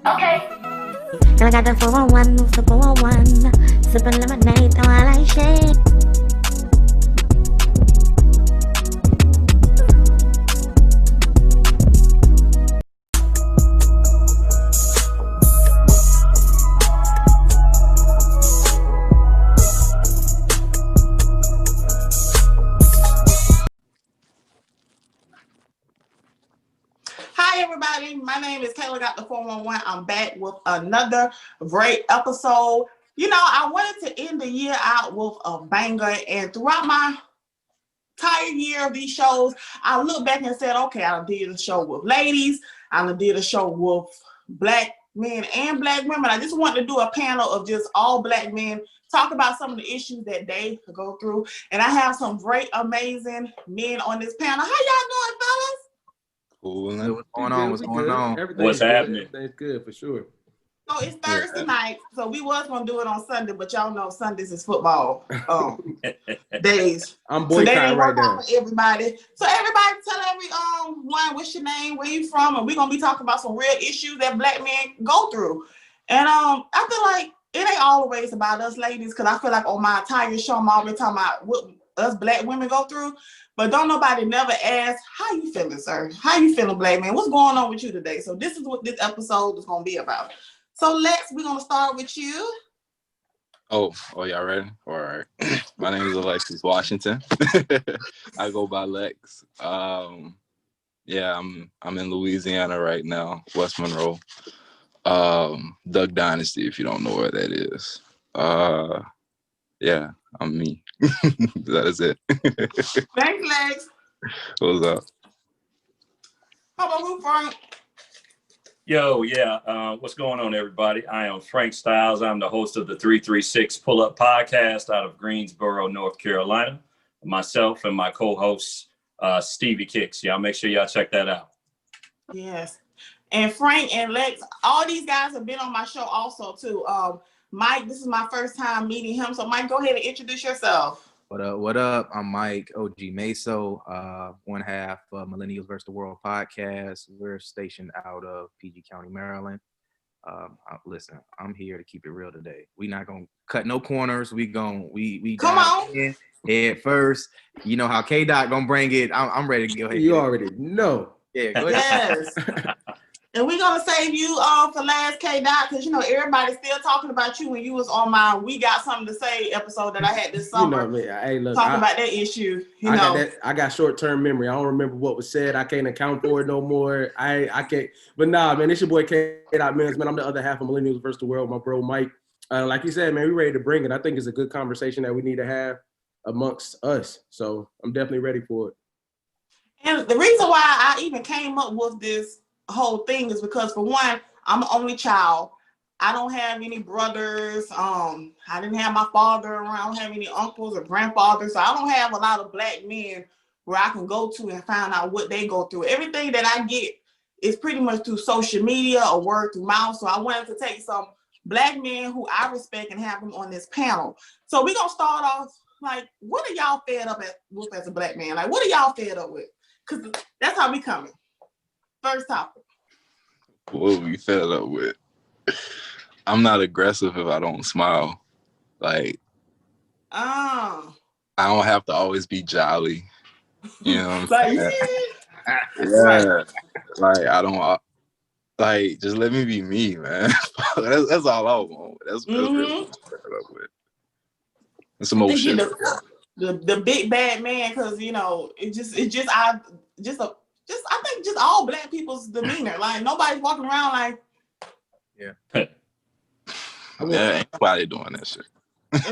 Okay. And I got the 411, move the 411. Sipping lemonade, though I like shade. Hi everybody, my name is Kayla Got the 411. I'm back with another great episode. You know, I wanted to end the year out with a banger, and throughout my entire year of these shows, I looked back and said, okay, I did a show with ladies, I did a show with black men and black women. I just wanted to do a panel of just all black men, talk about some of the issues that they go through. And I have some great, amazing men on this panel. How y'all doing, fellas? Cool. What's going on? What's going on? What's happening? Everything's good for sure. So it's Thursday night, so we was gonna do it on Sunday, but y'all know Sundays is football days. I'm So they boycotting didn't right work out now. for everybody. So everybody tell one what's your name, where you from, and we're gonna be talking about some real issues that black men go through. And I feel like it ain't always about us ladies, because I feel like on my entire show I'm always talking about what us black women go through. But don't nobody never ask, how you feeling, sir? How you feeling, black man? What's going on with you today? So this is what this episode is going to be about. So Lex, we're going to start with you. Oh, y'all ready? All right. My name is Alexis Washington. I go by Lex. Yeah, I'm in Louisiana right now, West Monroe. Duck Dynasty, if you don't know where that is. Yeah, I'm me. That is it. Thanks, Lex. What's up? How about you, Frank? Yo, yeah. What's going on, everybody? I am Frank Styles. I'm the host of the 336 Pull-Up Podcast out of Greensboro, North Carolina. Myself and my co-host, Stevie Kicks. Y'all make sure y'all check that out. Yes. And Frank and Lex, all these guys have been on my show also, too. Mike, this is my first time meeting him. So, Mike, go ahead and introduce yourself. What up? What up? I'm Mike, OG Meso, one half of Millennials vs. the World podcast. We're stationed out of PG County, Maryland. Listen, I'm here to keep it real today. We not gonna cut no corners. We come on head first. You know how K-Dot gonna bring it. I'm ready to go ahead. You already know. Yeah, go ahead. Yes. And we're going to save you for last, K-Dot, because, you know, everybody's still talking about you when you was on my We Got Something to Say episode that I had this summer. You know, man. Hey, look, talking about that issue. I got short-term memory. I don't remember what was said. I can't account for it no more. I can't. But nah, man, it's your boy K-Dot Mills, man. I'm the other half of Millennials vs. the World, my bro Mike. Like you said, man, we ready to bring it. I think it's a good conversation that we need to have amongst us. So I'm definitely ready for it. And the reason why I even came up with this whole thing is because, for one, I'm the only child. I don't have any brothers. I didn't have my father around. I don't have any uncles or grandfathers. So I don't have a lot of black men where I can go to and find out what they go through. Everything that I get is pretty much through social media or word through mouth. So I wanted to take some black men who I respect and have them on this panel. So we're going to start off, like, what are y'all fed up with as a black man? Like, what are y'all fed up with? Because that's how we coming. First topic. What we fed up with? I'm not aggressive if I don't smile. Like, I don't have to always be jolly. You know what I'm saying? Yeah. Like, I don't, like, just let me be me, man. that's all I want. That's really what I'm fed up with. It's some more shit. The big bad man, because, you know, I think just all black people's demeanor. Like, nobody's walking around like, yeah, ain't nobody doing that shit.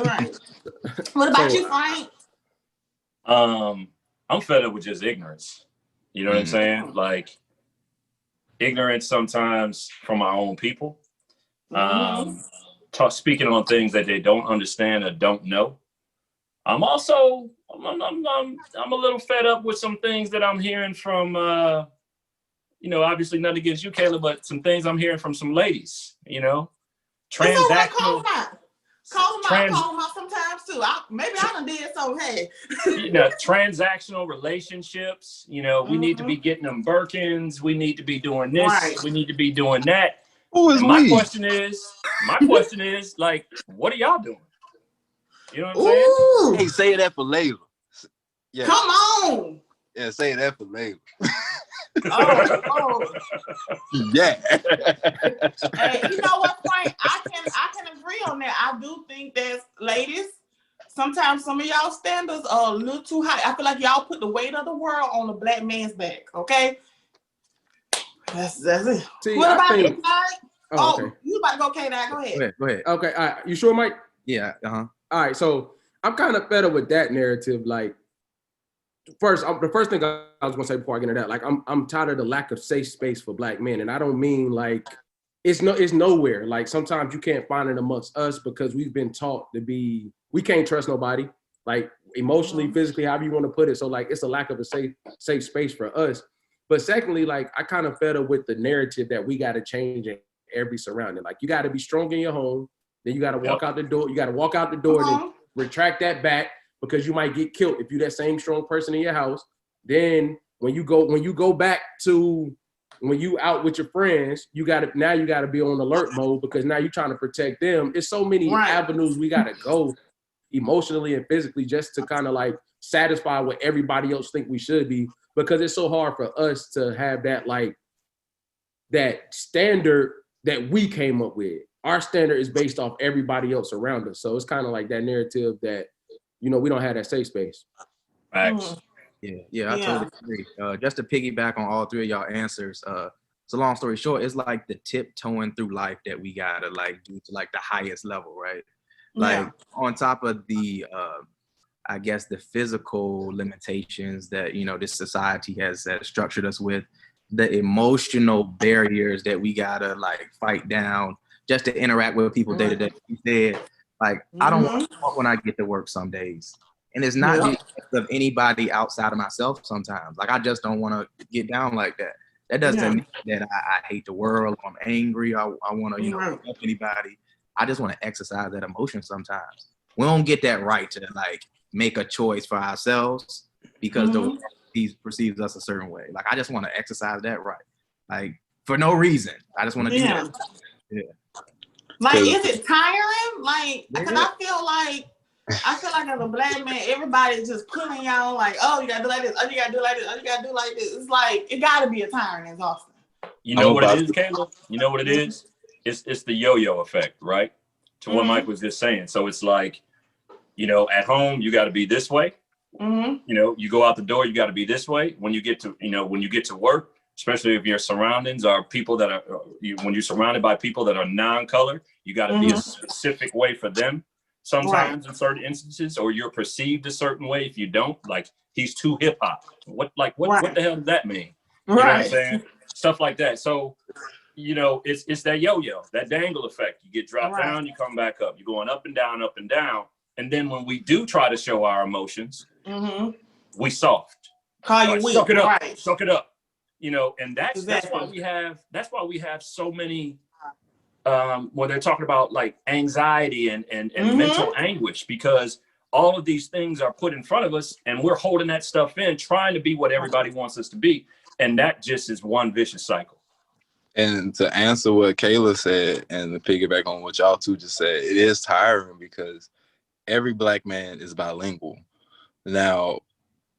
Right. What about you, Frank? I'm fed up with just ignorance. You know what I'm saying? Like, ignorance sometimes from our own people. Speaking on things that they don't understand or don't know. I'm a little fed up with some things that I'm hearing from, you know, obviously nothing against you, Kayla, but some things I'm hearing from some ladies, you know, transactional. Call them out sometimes too. Maybe I done did so, hey. You know, transactional relationships, you know, we need to be getting them Birkins. We need to be doing this. Right. We need to be doing that. Who is my we? question is, like, what are y'all doing? You know what I'm saying? Ooh, Hey, say that for Layla. Yeah. come on. Yeah, say that for Layla. Oh. Yeah. Hey, you know what, Frank? I can agree on that. I do think that, ladies, sometimes some of y'all standards are a little too high. I feel like y'all put the weight of the world on the black man's back. Okay, that's it. See, What I about think- this guy? Oh, okay. You about to go, Kenan? Go ahead. Go ahead. Okay, all right. You sure, Mike? Yeah. All right, so I'm kind of fed up with that narrative. Like, the first thing I was gonna say before I get into that, like, I'm tired of the lack of safe space for black men, and I don't mean like it's nowhere. Like, sometimes you can't find it amongst us because we've been taught we can't trust nobody, like emotionally, physically, however you want to put it. So like, it's a lack of a safe space for us. But secondly, like, I kind of fed up with the narrative that we got to change in every surrounding. Like, you got to be strong in your home, then you got to walk out the door. You got to walk out the door, then retract that back, because you might get killed if you're that same strong person in your house. Then when you go back to when you out with your friends, you gotta be on alert mode, because now you're trying to protect them. It's so many avenues we gotta go emotionally and physically just to kind of like satisfy what everybody else think we should be, because it's so hard for us to have that, like, that standard that we came up with. Our standard is based off everybody else around us. So it's kind of like that narrative that, you know, we don't have that safe space. Facts. Yeah, I totally agree. Just to piggyback on all three of y'all answers, so long story short, it's like the tiptoeing through life that we gotta like do to like the highest level, right? Like on top of the I guess the physical limitations that, you know, this society has structured us with, the emotional barriers that we gotta like fight down just to interact with people day to day. You said, like, I don't want to talk when I get to work some days. And it's not just of anybody outside of myself sometimes. Like, I just don't want to get down like that. That doesn't mean that I hate the world, or I'm angry, I want to, you know, help anybody. I just want to exercise that emotion sometimes. We don't get that right to like make a choice for ourselves because the world perceives us a certain way. Like, I just want to exercise that right. Like, for no reason. I just want to do that. Yeah. Like, is it tiring? Like, because I feel like as a black man, everybody's just putting y'all like, oh, you gotta do like this, oh, you gotta do like this, oh, you gotta do like this. It's like, it gotta be a tiring and exhausting. You know what it is, Kayla? You know what it is? It's the yo-yo effect, right? To what Mike was just saying. So it's like, you know, at home, you got to be this way. You know, you go out the door, you got to be this way. When you get to work, especially if your surroundings are people that are, when you're surrounded by people that are non-color, you got to be a specific way for them. Sometimes in certain instances, or you're perceived a certain way if you don't. Like, he's too hip hop. What the hell does that mean? You know what I'm saying? Stuff like that. So, you know, it's that yo-yo, that dangle effect. You get dropped down, you come back up. You're going up and down, up and down. And then when we do try to show our we soft. Call you weak. Suck it up. Suck it up. You know, and that's why we have so many when they're talking about like anxiety and mental anguish, because all of these things are put in front of us and we're holding that stuff in, trying to be what everybody wants us to be. And that just is one vicious cycle. And to answer what Kayla said and to piggyback on what y'all two just said, it is tiring because every black man is bilingual. Now,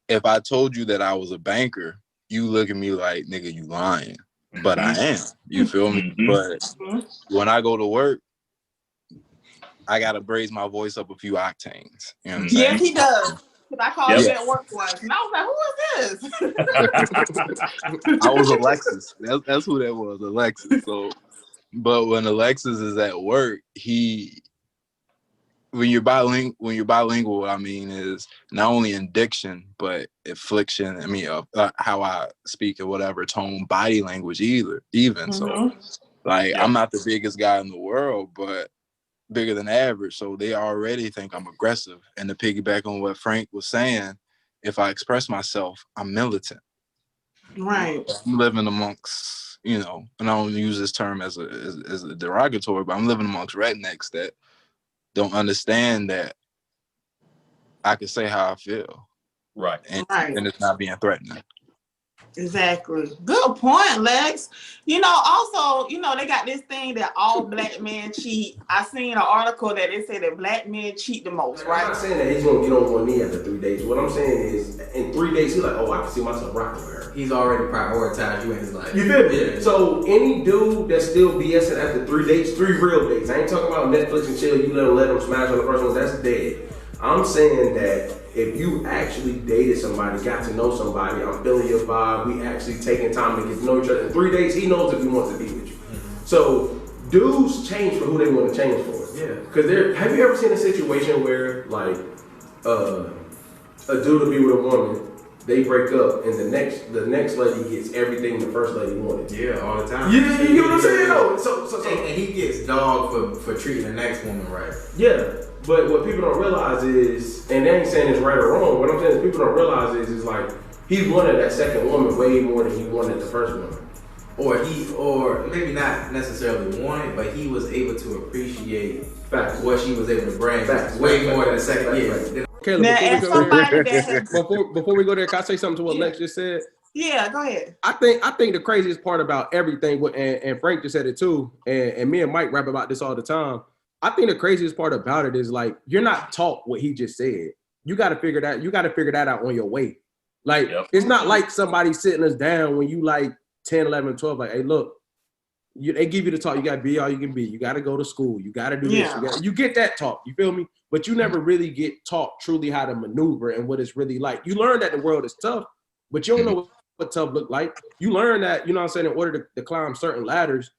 if I told you that I was a banker, you look at me like, nigga, you lying. But I am. You feel me? But when I go to work, I gotta raise my voice up a few octanes. You know what I'm saying? Yes, he does. Because I called you at work once, and I was like, who is this? I was Alexis. That's who that was, Alexis. So, but when Alexis is at work, when you're bilingual, what I mean is not only in diction, but inflection. I mean, how I speak or whatever, tone, body language, even. So, like, I'm not the biggest guy in the world, but bigger than average. So they already think I'm aggressive. And to piggyback on what Frank was saying, if I express myself, I'm militant. Right. I'm living amongst, you know, and I don't use this term as a derogatory, but I'm living amongst rednecks that don't understand that I can say how I feel. Right. And it's not being threatening. Exactly. Good point, Lex. Also, they got this thing that all black men cheat. I seen an article that they said that black men cheat the most, right? I'm not saying that he's gonna get on one knee after 3 days. What I'm saying is, in 3 days, he's like, oh, I can see myself rocking with her. He's already prioritized you in his life. You feel me? Yeah. So any dude that's still BSing after 3 dates, 3 real dates. I ain't talking about Netflix and chill. You let them smash on the first one. That's dead. I'm saying that if you actually dated somebody, got to know somebody, I'm feeling your vibe, we actually taking time to get to know each other. In 3 days, he knows if he wants to be with you. Mm-hmm. So dudes change for who they want to change for. Yeah. Because have you ever seen a situation where like a dude will be with a woman, they break up, and the next lady gets everything the first lady wanted. Yeah, all the time. Yeah, you know what I'm saying? No. So and he gets dogged for treating the next woman right. Yeah. But what people don't realize is, and they ain't saying it's right or wrong, what I'm saying is people don't realize is like, he wanted that second woman way more than he wanted the first woman. Or maybe not necessarily wanted, but he was able to appreciate what she was able to bring way more than the second year. Kayla, before we go there, can I say something to what Lex just said? Yeah, go ahead. I think the craziest part about everything, and Frank just said it too, and me and Mike rap about this all the time. I think the craziest part about it is like, you're not taught what he just said. You got to figure that out on your way. Like, It's not like somebody sitting us down when you like 10, 11, 12, like, hey, look, they give you the talk. You got to be all you can be. You got to go to school. You got to do this. You get that talk. You feel me? But you never really get taught truly how to maneuver and what it's really like. You learn that the world is tough, but you don't know what tough look like. You learn that, you know what I'm saying, in order to climb certain ladders,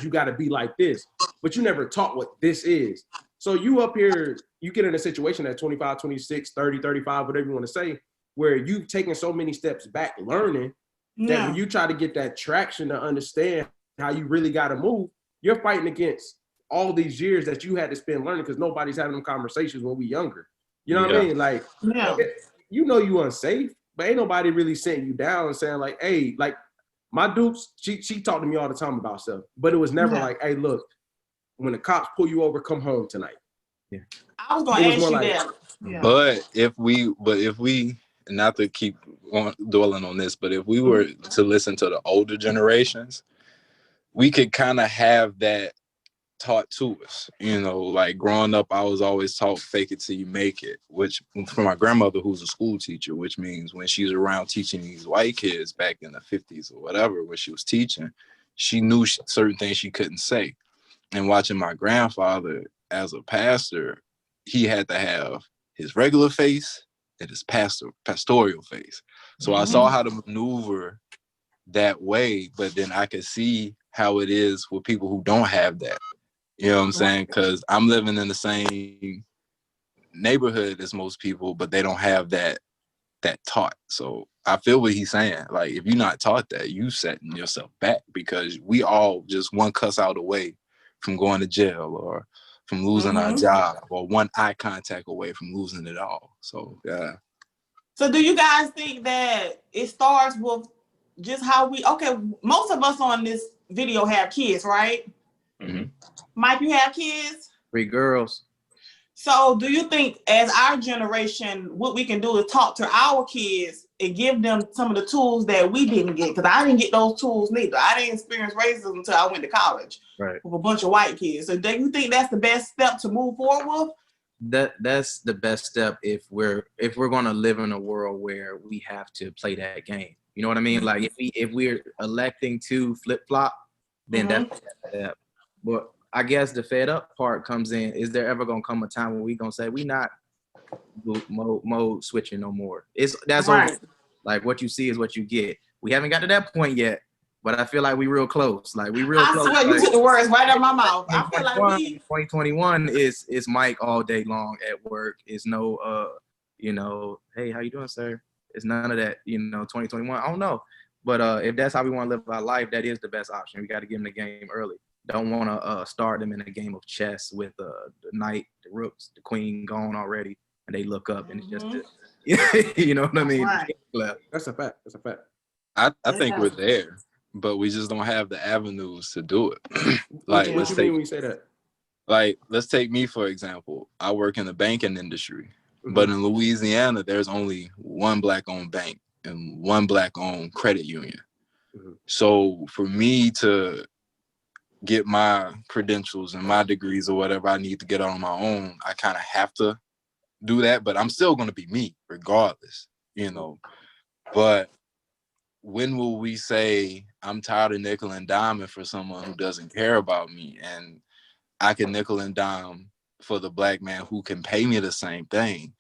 you got to be like this. But you never taught what this is. So you up here, you get in a situation at 25, 26, 30, 35, whatever you want to say, where you've taken so many steps back learning that when you try to get that traction to understand how you really got to move, you're fighting against all these years that you had to spend learning because nobody's having them conversations when we younger. You know what I mean? Like, you know you unsafe, but ain't nobody really sitting you down and saying like, hey, like, my dupes, she talked to me all the time about stuff, but it was never like, hey, look, when the cops pull you over, come home tonight. Yeah. I was going to ask you that. Yeah. But if we, not to keep on dwelling on this, but if we were to listen to the older generations, we could kind of have that taught to us. Like growing up, I was always taught fake it till you make it, which from my grandmother, who's a school teacher, which means when she was around teaching these white kids back in the 50s or whatever, when she was teaching, she knew certain things she couldn't say. And watching my grandfather as a pastor, he had to have his regular face and his pastoral face. So I saw how to maneuver that way, but then I could see how it is with people who don't have that. You know what I'm saying? Because I'm living in the same neighborhood as most people, but they don't have that taught. So I feel what he's saying. Like, if you're not taught that, you setting yourself back, because we all just one cuss out away from going to jail or from losing our job, or one eye contact away from losing it all. So, yeah. So do you guys think that it starts with just how most of us on this video have kids, right? Mm-hmm. Mike, you have kids? 3 girls. So do you think as our generation, what we can do is talk to our kids and give them some of the tools that we didn't get? Because I didn't get those tools neither. I didn't experience racism until I went to college with a bunch of white kids. So do you think that's the best step to move forward with? That's the best step if we're going to live in a world where we have to play that game. You know what I mean? Like if we're electing to flip-flop, then that's the step. But I guess the fed up part comes in. Is there ever gonna come a time when we gonna say we not mode switching no more? That's right. Over. Like, what you see is what you get. We haven't got to that point yet, but I feel like we real close. Like we real close. I swear you took the words right out of my mouth. I feel like 2021 is Mike all day long at work. Is no hey, how you doing, sir? It's none of that. 2021. I don't know, but if that's how we want to live our life, that is the best option. We got to get in the game early. Don't want to start them in a game of chess with the knight, the rooks, the queen gone already, and they look up and it's just, you know what I mean? Right. That's a fact. I think we're there, but we just don't have the avenues to do it. Like, what you mean when you say that? Like, let's take me, for example. I work in the banking industry, but in Louisiana, there's only one Black-owned bank, and one Black-owned credit union. So for me to get my credentials and my degrees or whatever I need to get on my own, I kind of have to do that, but I'm still going to be me regardless, you know. But when will we say I'm tired of nickel and diming for someone who doesn't care about me, and I can nickel and dime for the Black man who can pay me the same thing,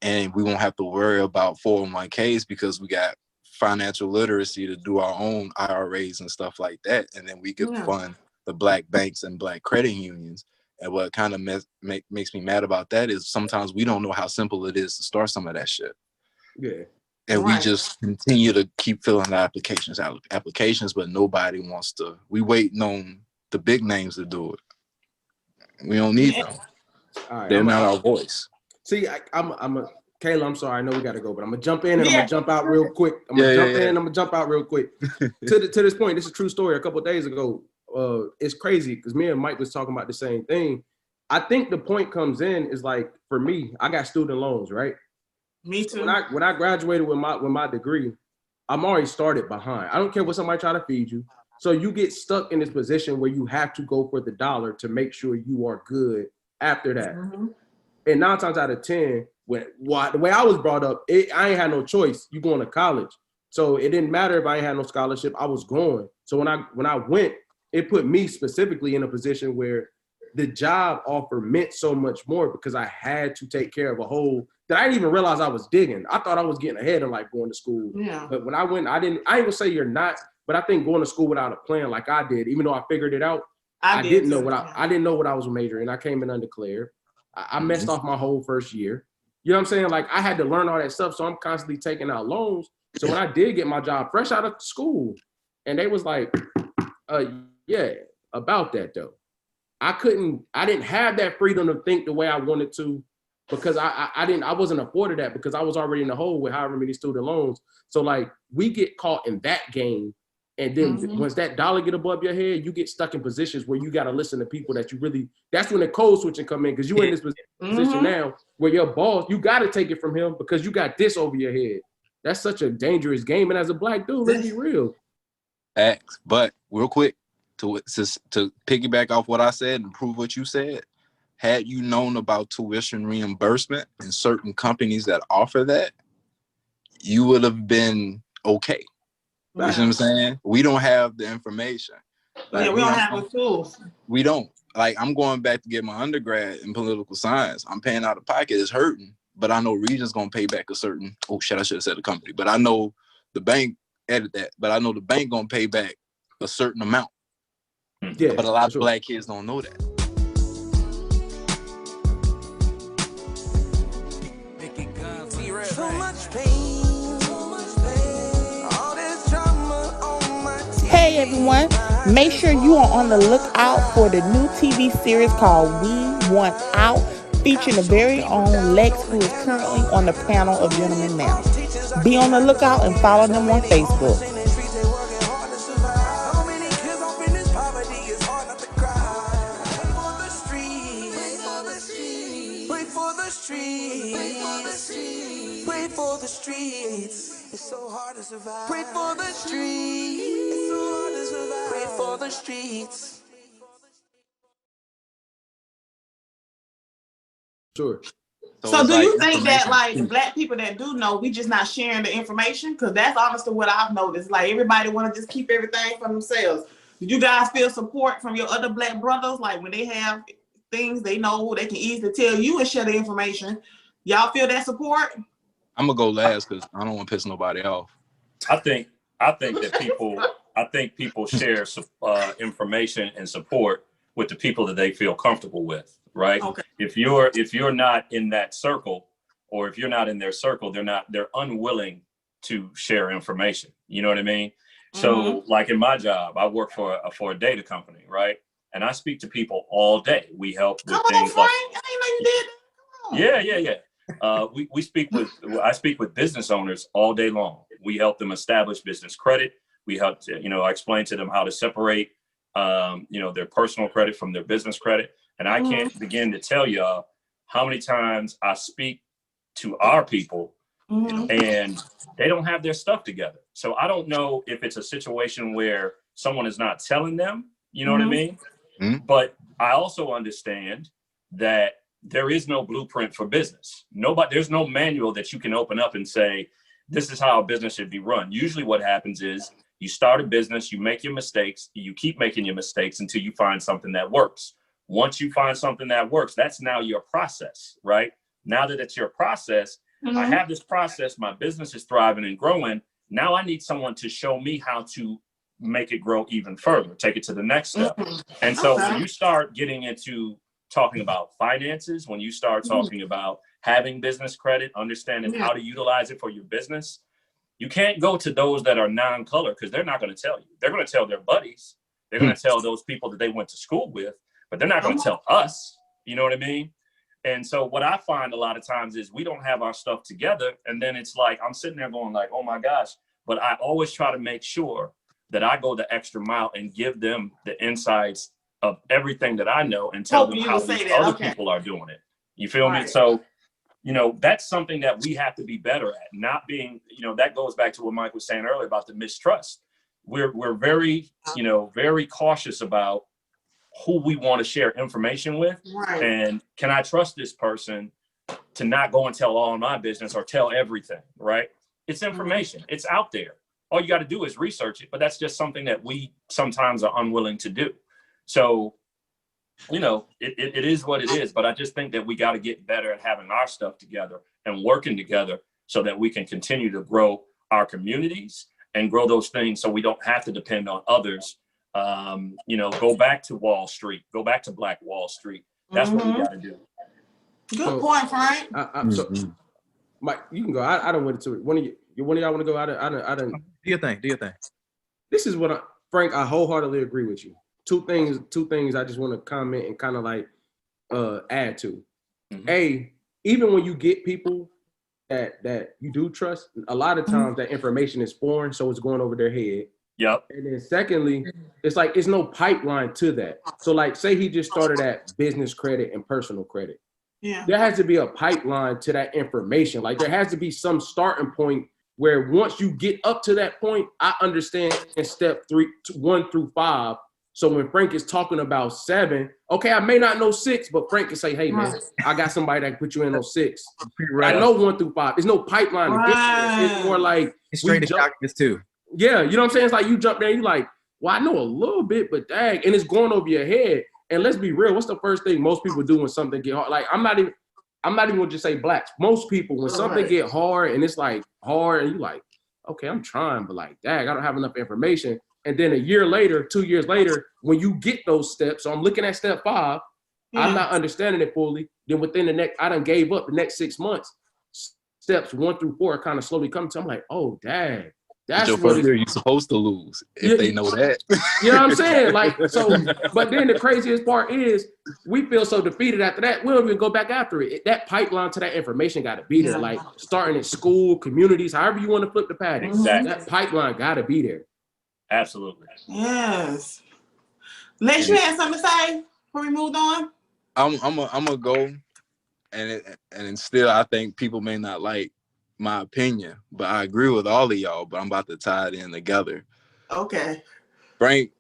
and we won't have to worry about 401ks because we got financial literacy to do our own IRAs and stuff like that, and then we could fund the Black banks and Black credit unions. And what kind of makes me mad about that is sometimes we don't know how simple it is to start some of that shit. Yeah. And we just continue to keep filling out applications, but nobody wants to. We waiting on the big names to do it. We don't need them. All right, they're not our voice. See, Kayla, I'm sorry, I know we gotta go, but I'm gonna jump in and I'm gonna jump out real quick. I'm gonna jump out real quick. to this point, this is a true story. A couple of days ago, it's crazy because me and Mike was talking about the same thing. I think the point comes in is like, for me, I got student loans, right? Me too. When I graduated with my degree, I'm already started behind. I don't care what somebody try to feed you. So you get stuck in this position where you have to go for the dollar to make sure you are good after that. And 9 times out of 10, the way I was brought up, I ain't had no choice. You going to college. So it didn't matter if I ain't had no scholarship, I was going. So when I went, it put me specifically in a position where the job offer meant so much more because I had to take care of a whole that I didn't even realize I was digging. I thought I was getting ahead of like going to school. Yeah. But when I went, I ain't gonna say you're not, but I think going to school without a plan like I did, even though I figured it out, I didn't know what I was majoring. I came in undeclared. I messed off my whole first year. You know what I'm saying? Like I had to learn all that stuff. So I'm constantly taking out loans. So when I did get my job fresh out of school, and they was like, yeah, about that though. I didn't have that freedom to think the way I wanted to because I wasn't afforded that because I was already in the hole with however many student loans. So like we get caught in that game. And then once that dollar get above your head, you get stuck in positions where you got to listen to people that you really, that's when the code switching come in because you're in this position now where your boss, you got to take it from him because you got this over your head. That's such a dangerous game. And as a Black dude, let's be real. Facts. But real quick, to piggyback off what I said and prove what you said, had you known about tuition reimbursement and certain companies that offer that, you would have been okay. You know what I'm saying? We don't have the information. Like, we don't have the tools. We don't. Like, I'm going back to get my undergrad in political science. I'm paying out of pocket. It's hurting. But I know Regent's going to pay back a certain, I should have said the company. But I know the bank, edit that. But I know the bank going to pay back a certain amount. Yeah, but a lot of Black kids don't know that. So much pain. Hey everyone, make sure you are on the lookout for the new TV series called We Want Out, featuring the very own Lex, who is currently on the panel of Gentlemen Now. Be on the lookout and follow them on Facebook. Wait for the streets. It's so hard to survive. Wait for the streets. It's so hard to survive. Wait for the streets. Sure. So do you think that like the Black people that do know, we just not sharing the information? Because that's honestly what I've noticed. Like everybody want to just keep everything for themselves. Do you guys feel support from your other Black brothers? Like when they have things they know, they can easily tell you and share the information. Y'all feel that support? I'm gonna go last because I don't want to piss nobody off. I think that people share information and support with the people that they feel comfortable with, right? Okay. If you're not in that circle, or if you're not in their circle, they're unwilling to share information. You know what I mean? So like in my job, I work for a data company, right? And I speak to people all day. We help with things like, I didn't know you did that. Yeah. I speak with business owners all day long. We help them establish business credit. We help to, I explain to them how to separate, their personal credit from their business credit. And I can't begin to tell y'all how many times I speak to our people and they don't have their stuff together. So I don't know if it's a situation where someone is not telling them, you know what I mean? But I also understand that there is no blueprint for business. There's no manual that you can open up and say, this is how a business should be run. Usually what happens is you start a business, you make your mistakes, you keep making your mistakes until you find something that works. Once you find something that works, that's now your process, right? Now that it's your process, I have this process, my business is thriving and growing. Now I need someone to show me how to make it grow even further, take it to the next step. And so when you start getting into talking about finances, when you start talking about having business credit, understanding how to utilize it for your business, you can't go to those that are non-color because they're not going to tell you. They're going to tell their buddies. They're going to tell those people that they went to school with, but they're not going to tell us. You know what I mean? And so what I find a lot of times is we don't have our stuff together. And then it's like, I'm sitting there going like, oh my gosh, but I always try to make sure that I go the extra mile and give them the insights of everything that I know and tell them how these other people are doing it. You feel me? So, you know, that's something that we have to be better at, not being, you know, that goes back to what Mike was saying earlier about the mistrust. We're very, you know, very cautious about who we want to share information with. And can I trust this person to not go and tell all of my business or tell everything, right? It's information. It's out there. All you got to do is research it. But that's just something that we sometimes are unwilling to do. So, you know, it is what it is. But I just think that we got to get better at having our stuff together and working together so that we can continue to grow our communities and grow those things so we don't have to depend on others. You know, go back to Wall Street, go back to Black Wall Street. That's what we got to do. Good point, Frank. So, Mike, you can go. I don't want to. One of y'all want to go? I don't. Do your thing. This is what Frank, I wholeheartedly agree with you. Two things I just want to comment and kind of like add to. Even when you get people that you do trust, a lot of times that information is foreign, so it's going over their head. Yep. And then secondly, it's like it's no pipeline to that. So like say he just started at business credit and personal credit. Yeah. There has to be a pipeline to that information. Like there has to be some starting point where once you get up to that point, I understand in step 1 through 5. So when Frank is talking about 7, okay, I may not know 6, but Frank can say, hey man, I got somebody that can put you in on 6. I know 1 through 5. There's no pipeline to get there. It's more like it's straight to documents too. Yeah, you know what I'm saying? It's like you jump there and you're like, well, I know a little bit, but dang, and it's going over your head. And let's be real, what's the first thing most people do when something get hard? Like I'm not even gonna just say blacks. Most people, when something get hard and it's like hard and you like, okay, I'm trying, but like, dang, I don't have enough information. And then a year later, 2 years later, when you get those steps, so I'm looking at step 5, I'm not understanding it fully. Then within the next, I done gave up the next 6 months. Steps 1 through 4 kind of slowly come to. I'm like, oh, dang. That's your first year, you're supposed to lose if they know that. You know what I'm saying? Like, so, but then the craziest part is we feel so defeated after that. We don't even go back after it. That pipeline to that information got to be there. Like starting at school, communities, however you want to flip the pattern. Exactly. That pipeline got to be there. Absolutely. Yes. Lex, you had something to say before we moved on? I'm gonna go, and still I think people may not like my opinion, but I agree with all of y'all, but I'm about to tie it in together. Okay. Frank,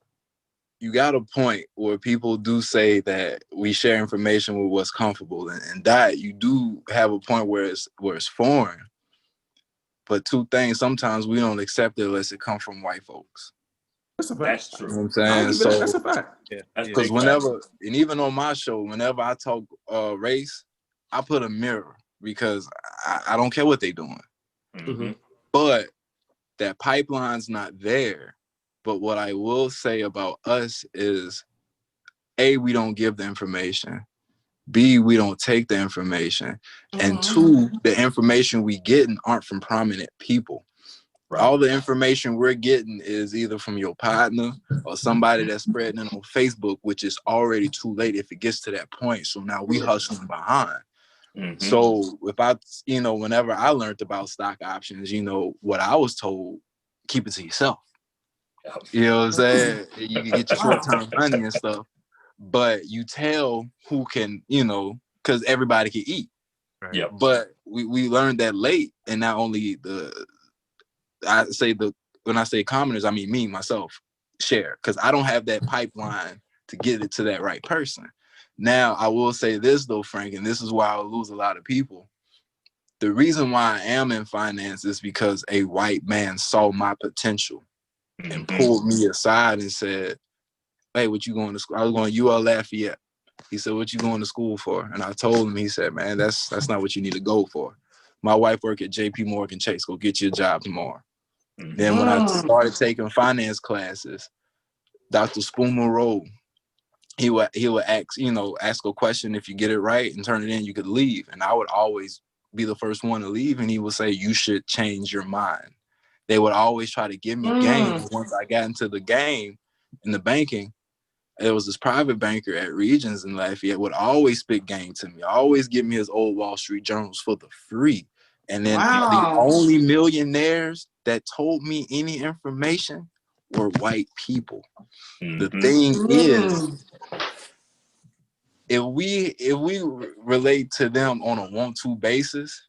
you got a point where people do say that we share information with what's comfortable, and that you do have a point where it's foreign. But two things, sometimes we don't accept it unless it comes from white folks. That's a fact. That's true. You know what I'm saying? So that's a fact. Yeah. Because whenever, and even on my show, whenever I talk race, I put a mirror because I don't care what they're doing. Mm-hmm. But that pipeline's not there. But what I will say about us is, A, we don't give the information. B, we don't take the information. And 2, the information we getting aren't from prominent people. Right. All the information we're getting is either from your partner or somebody that's spreading it on Facebook, which is already too late if it gets to that point. So now we hustling behind. Mm-hmm. So if I, whenever I learned about stock options, what I was told, keep it to yourself. You know what I'm saying? You can get your short-term money and stuff, but you tell who can, because everybody can eat. Right. Yep. But we learned that late, and not only when I say commoners, I mean me, myself, share, because I don't have that pipeline to get it to that right person. Now, I will say this though, Frank, and this is why I'll lose a lot of people. The reason why I am in finance is because a white man saw my potential and pulled me aside and said, hey, what you going to school? I was going to UL Lafayette. He said, what you going to school for? And I told him, he said, man, that's not what you need to go for. My wife worked at JP Morgan Chase. Go get you a job tomorrow. Then when I started taking finance classes, Dr. Spooner Rowe, he would ask a question. If you get it right and turn it in, you could leave. And I would always be the first one to leave. And he would say, you should change your mind. They would always try to give me game. Once I got into the game in the banking, there was this private banker at Regions in Lafayette would always spit game to me, always give me his old Wall Street journals for the free. And then the only millionaires that told me any information were white people. The thing is, if we relate to them on a 1-2 basis,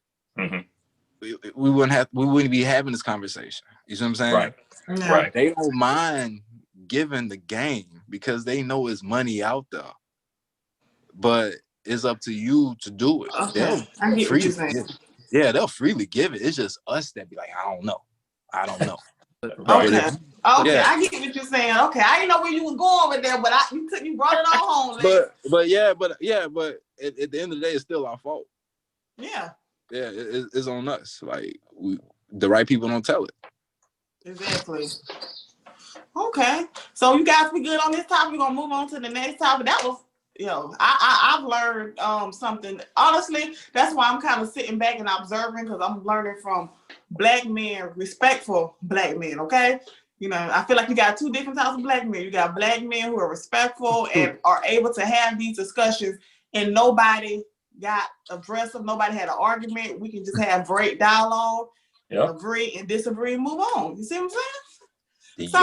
we wouldn't be having this conversation. You see what I'm saying? Right. Right. They don't mind giving the game because they know it's money out there. But it's up to you to do it. Okay. I get what you're saying. Yeah, they'll freely give it. It's just us that be like, I don't know. Right. Okay, yeah. I get what you're saying. Okay, I didn't know where you was going with that, but you brought it all home. But at the end of the day, it's still our fault. Yeah. Yeah, it's on us. Like the right people don't tell it. Exactly. Okay, so you guys be good on this topic. We're gonna move on to the next topic. That was, I've learned something. Honestly, that's why I'm kind of sitting back and observing, because I'm learning from Black men, respectful Black men. Okay, I feel like you got two different types of Black men. You got Black men who are respectful and are able to have these discussions, and nobody got aggressive. Nobody had an argument. We can just have great dialogue, agree and disagree, and move on. You see what I'm saying? So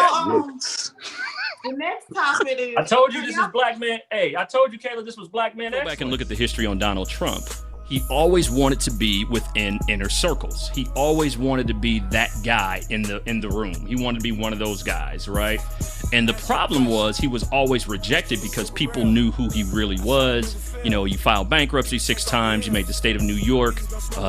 the next topic is, I told you this is Black man. Hey, I told you, Kayla, this was Black man. Go back and look at the history on Donald Trump. He always wanted to be within inner circles. He always wanted to be that guy in the room. He wanted to be one of those guys, right? And the problem was he was always rejected because people knew who he really was. You filed bankruptcy 6 times. You made the state of New York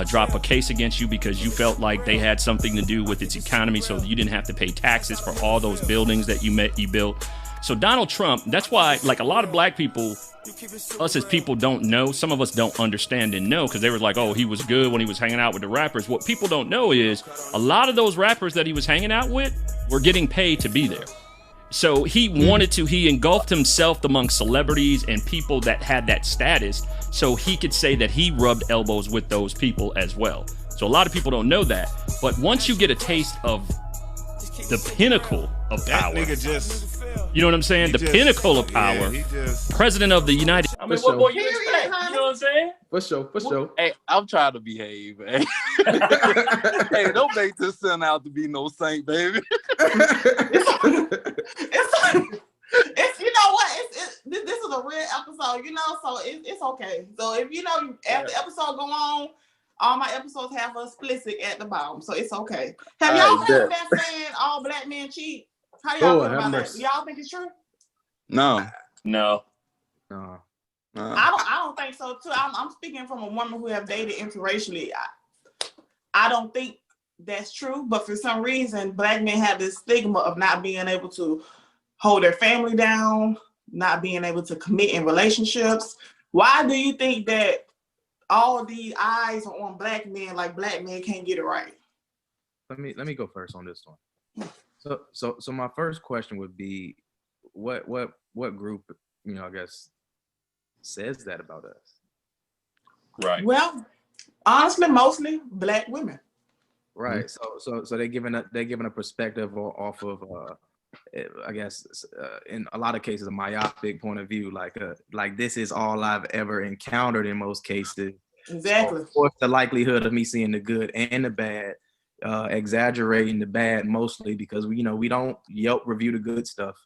drop a case against you because you felt like they had something to do with its economy, so you didn't have to pay taxes for all those buildings that you built. So Donald Trump, that's why, like, a lot of Black people, us as people don't know, some of us don't understand and know, because they were like, oh, he was good when he was hanging out with the rappers. What people don't know is a lot of those rappers that he was hanging out with were getting paid to be there. So he he engulfed himself among celebrities and people that had that status, so he could say that he rubbed elbows with those people as well. So a lot of people don't know that. But once you get a taste of the pinnacle of power, you know what I'm saying? The pinnacle of power, president of the United. I mean, what more you expect? You know what I'm saying? For sure. Hey, I'm trying to behave, man. Hey, don't make this sound out to be no saint, baby. It's you know what? This is a real episode, so it's okay. So if after the episode go on, all my episodes have a explicit at the bottom, so it's okay. Have y'all heard that saying all Black men cheat? How do y'all feel about that? Do y'all think it's true? No. I don't think so too. I'm speaking from a woman who have dated interracially. I don't think that's true, but for some reason, Black men have this stigma of not being able to hold their family down, not being able to commit in relationships. Why do you think that all the eyes are on Black men, like Black men can't get it right? Let me go first on this one. So my first question would be, what group, I guess, says that about us? Right. Well, honestly, mostly Black women. Right. So they're giving a perspective off of I guess in a lot of cases a myopic point of view, like this is all I've ever encountered in most cases. Exactly. So of course, the likelihood of me seeing the good and the bad, exaggerating the bad mostly because we don't Yelp review the good stuff.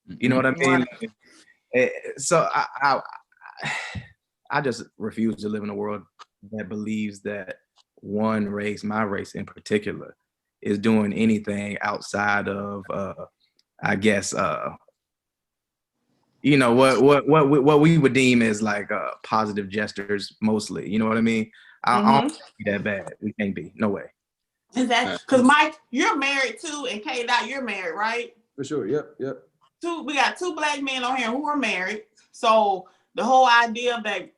You know what I mean? So I just refuse to live in a world that believes that one race, my race in particular, is doing anything outside of, I guess, you know, what we would deem as like positive gestures mostly. You know what I mean? I don't be that bad. We can't be. No way. Exactly. Because Mike, you're married too, and Kayla Got, you're married, right? For sure. Yep. We got 2 black men on here who are married. So the whole idea that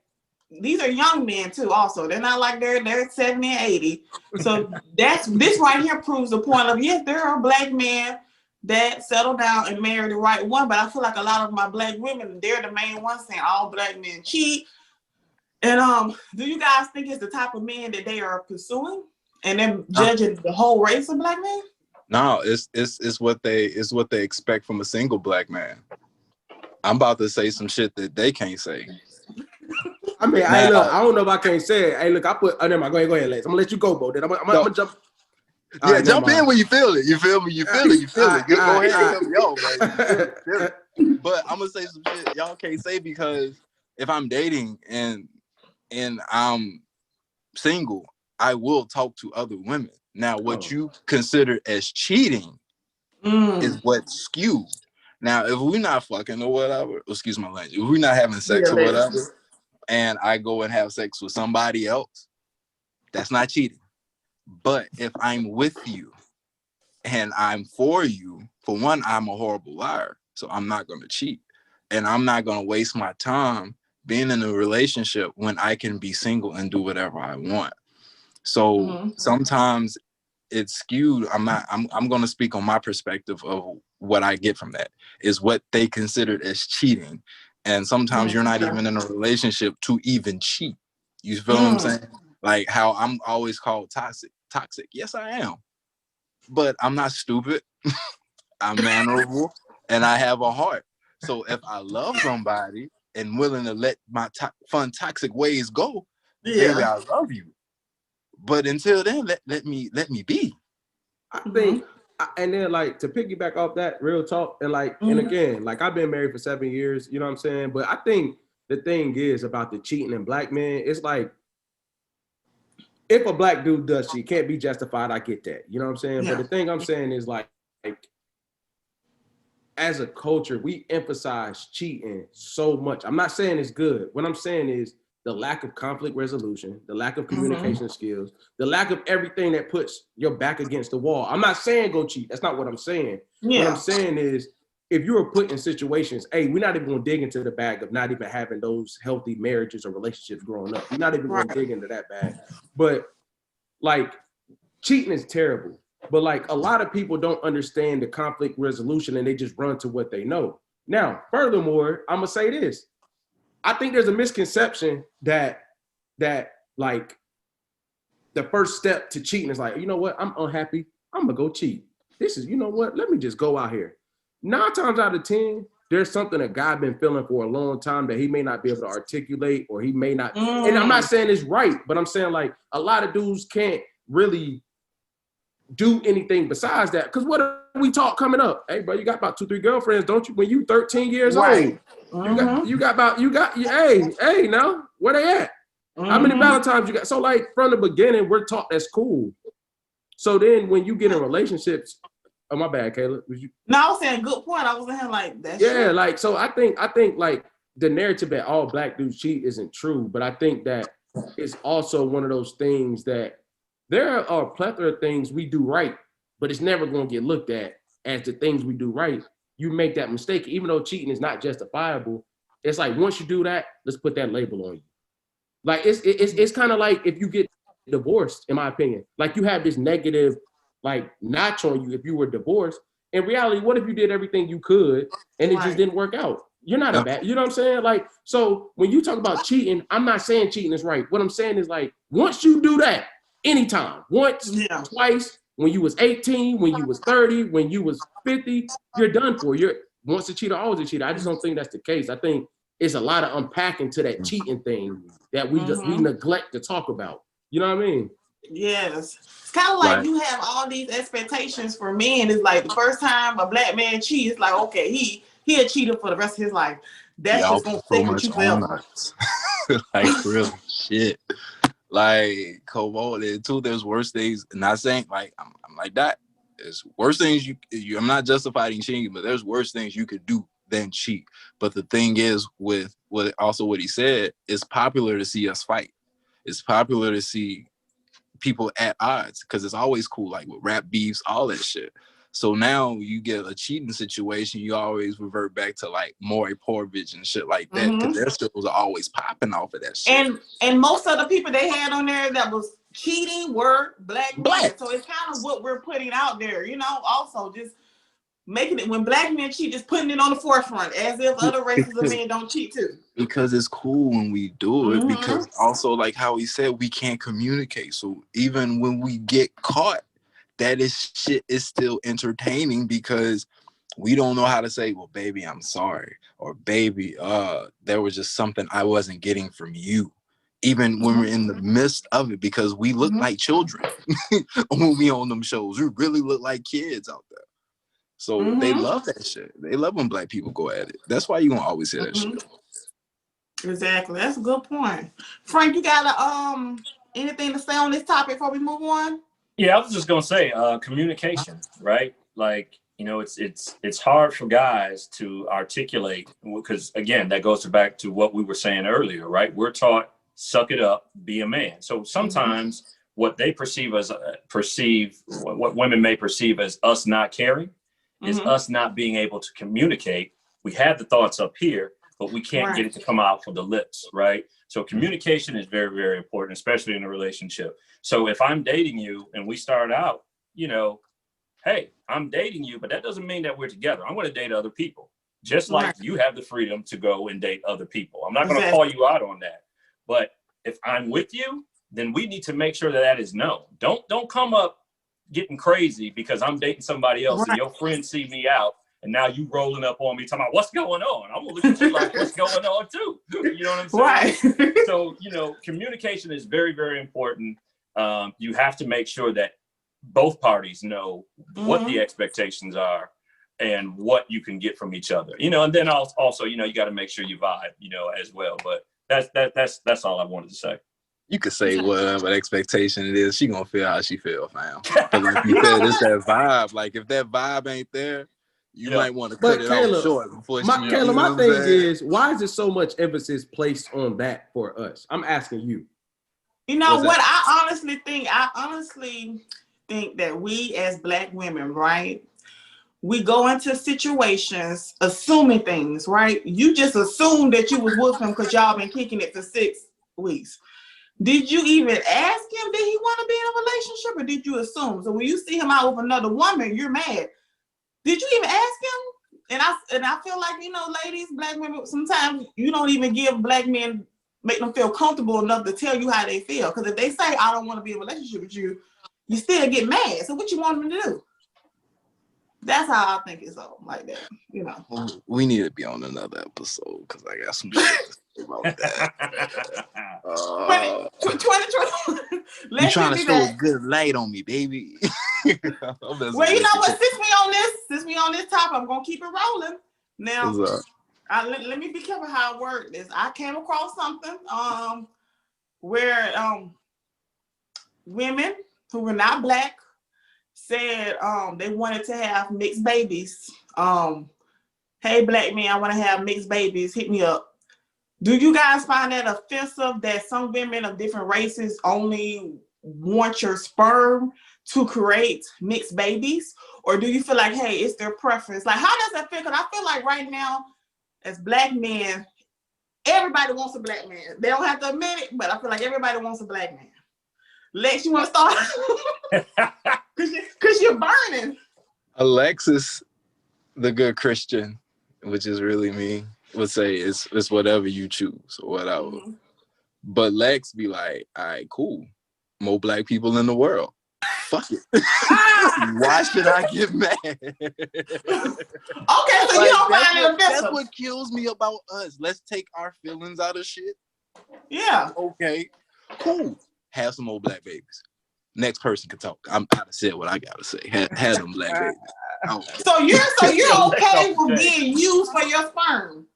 these are young men too, also. They're not like they're 70 and 80. So this right here proves the point of, yes, there are black men that settle down and marry the right one, but I feel like a lot of my black women, they're the main ones saying all black men cheat. And do you guys think it's the type of men that they are pursuing and then judging the whole race of black men? No, it's what they expect from a single black man. I'm about to say some shit that they can't say. I mean, hey, look, I don't know if I can't say it. Hey, look, I put. Never mind. Go ahead, Lex. I'm gonna let you go, bro. Then I'm gonna jump. Yeah, right, jump in when you feel it. You feel me? You feel it. Go ahead and tell me, yo, man. But I'm gonna say some shit y'all can't say, because if I'm dating and I'm single, I will talk to other women. Now, what you consider as cheating is what's skewed. Now, if we're not fucking or whatever, excuse my language, if we're not having sex or whatever, and I go and have sex with somebody else, that's not cheating. But if I'm with you and I'm for you, for one, I'm a horrible liar, so I'm not going to cheat. And I'm not going to waste my time being in a relationship when I can be single and do whatever I want. So sometimes it's skewed. I'm going to speak on my perspective of what I get from that is what they considered as cheating. And sometimes you're not even in a relationship to even cheat. You feel what I'm saying? Like how I'm always called toxic. Yes, I am. But I'm not stupid. I'm mannerable and I have a heart. So if I love somebody and willing to let my fun toxic ways go, baby, I love you. But until then, let me be. I think, and then like to piggyback off that, real talk, and like, and again, like I've been married for 7 years, you know what I'm saying? But I think the thing is about the cheating in black men, it's like, if a black dude does cheat, can't be justified. I get that, you know what I'm saying? But the thing I'm saying is like as a culture, we emphasize cheating so much. I'm not saying it's good. What I'm saying is the lack of conflict resolution, the lack of communication skills, the lack of everything that puts your back against the wall. I'm not saying go cheat. That's not what I'm saying. What I'm saying is if you were put in situations, hey, we're not even going to dig into the bag of not even having those healthy marriages or relationships growing up. We're not even going to dig into that bag. But like cheating is terrible. But like a lot of people don't understand the conflict resolution and they just run to what they know. Now, furthermore, I'm going to say this. I think there's a misconception that like the first step to cheating is like, you know what? I'm unhappy. I'm going to go cheat. This is, you know what? Let me just go out here. 9 times out of 10, there's something a guy been feeling for a long time that he may not be able to articulate or he may not. And I'm not saying it's right, but I'm saying like a lot of dudes can't really do anything besides that. Because what are we talk coming up? Hey, bro, you got about 2-3 girlfriends, don't you? When you 13 years old, you got hey, now where they at? How many Valentines you got? So like from the beginning, we're taught that's cool. So then when you get in relationships, oh my bad, Kayla. No, I was saying good point. I was in here like that. Yeah, like so I think like the narrative that all black dudes cheat isn't true, but I think that it's also one of those things that there are a plethora of things we do right, but it's never going to get looked at as the things we do right. You make that mistake, even though cheating is not justifiable. It's like once you do that, let's put that label on you. Like it's kind of like if you get divorced, in my opinion, like you have this negative like notch on you if you were divorced. In reality, what if you did everything you could and it just didn't work out? You're not a bad, you know what I'm saying? Like, so when you talk about cheating, I'm not saying cheating is right. What I'm saying is like, once you do that, anytime, once, twice, when you was 18, when you was 30, when you was 50, you're done for. You're once a cheater, always a cheater. I just don't think that's the case. I think it's a lot of unpacking to that cheating thing that we neglect to talk about. You know what I mean? Yes. It's kind of like you have all these expectations for men. It's like the first time a black man cheats, it's like, okay, he a cheater for the rest of his life. That's just gonna stick with you forever. Like real shit. Like, come on, and too, there's worse things. Not saying like I'm like that. There's worse things you. I'm not justifying cheating, but there's worse things you could do than cheat. But the thing is, with what he said, it's popular to see us fight. It's popular to see people at odds because it's always cool, like with rap beefs, all that shit. So now you get a cheating situation, you always revert back to like Maury Povich and shit like that because their shows are always popping off of that shit. And most of the people they had on there that was cheating were black men. So it's kind of what we're putting out there, you know. Also, just making it when black men cheat, just putting it on the forefront as if other races of men don't cheat too. Because it's cool when we do it. Because also, like how he said, we can't communicate. So even when we get caught, that shit is still entertaining because we don't know how to say, well, baby, I'm sorry. Or baby, there was just something I wasn't getting from you. Even when we're in the midst of it, because we look like children when we on them shows. We really look like kids out there. So they love that shit. They love when black people go at it. That's why you're gonna always hear that shit. Exactly. That's a good point. Frank, you got anything to say on this topic before we move on? Yeah, I was just gonna say communication, right? Like, you know, it's hard for guys to articulate because again, that goes back to what we were saying earlier, right? We're taught suck it up, be a man. So sometimes what they perceive what women may perceive as us not caring is us not being able to communicate. We have the thoughts up here, but we can't get it to come out from the lips, right? So communication is very, very important, especially in a relationship. So if I'm dating you and we start out, you know, hey, I'm dating you, but that doesn't mean that we're together. I'm going to date other people, just like you have the freedom to go and date other people. I'm not going to call you out on that. But if I'm with you, then we need to make sure that is known. Don't come up getting crazy because I'm dating somebody else and your friends see me out and now you rolling up on me talking about what's going on. I'm gonna look at you like what's going on too. You know what I'm saying? Right. So, you know, communication is very, very important. You have to make sure that both parties know what the expectations are and what you can get from each other. You know, and then also, you know, you got to make sure you vibe, you know, as well. But that's all I wanted to say. You could say whatever expectation it is. She gonna feel how she feel, fam. But like you said, it's that vibe. Like if that vibe ain't there, you might want to cut it off short before Kayla, my thing is, why is there so much emphasis placed on that for us? I'm asking you. You know what? I honestly think that we as black women, right? We go into situations assuming things, right? You just assume that you was with him because y'all been kicking it for 6 weeks. Did you even ask him, did he want to be in a relationship, or did you assume? So when you see him out with another woman, you're mad. Did you even ask him? And I feel like, you know, ladies, black women, sometimes you don't even give black men, make them feel comfortable enough to tell you how they feel. Because if they say, I don't want to be in a relationship with you, you still get mad. So what you want them to do? That's how I think it's all like that, you know. We need to be on another episode because I got some shit to say about that. 2020. You trying to show a good light on me, baby. Well, you know what? Since we on this topic, I'm gonna keep it rolling. Now, let me be careful how I word this. I came across something where women who were not black said they wanted to have mixed babies. Hey, black men, I want to have mixed babies. Hit me up. Do you guys find that offensive that some women of different races only want your sperm to create mixed babies? Or do you feel like, hey, it's their preference? Like, how does that feel? Because I feel like right now, as black men, everybody wants a black man. They don't have to admit it, but I feel like everybody wants a black man. Lex, you want to start? Because you're burning. Alexis, the good Christian, which is really me, would say it's whatever you choose or whatever. But Lex be like, all right, cool. More black people in the world. Fuck it. Why should I get mad? Okay, so you don't find it offensive. That's what kills me about us. Let's take our feelings out of shit. Yeah. Okay, cool. Have some more black babies. Next person can talk. I said what I gotta say. Have them black babies. So you're okay with being used for your sperm?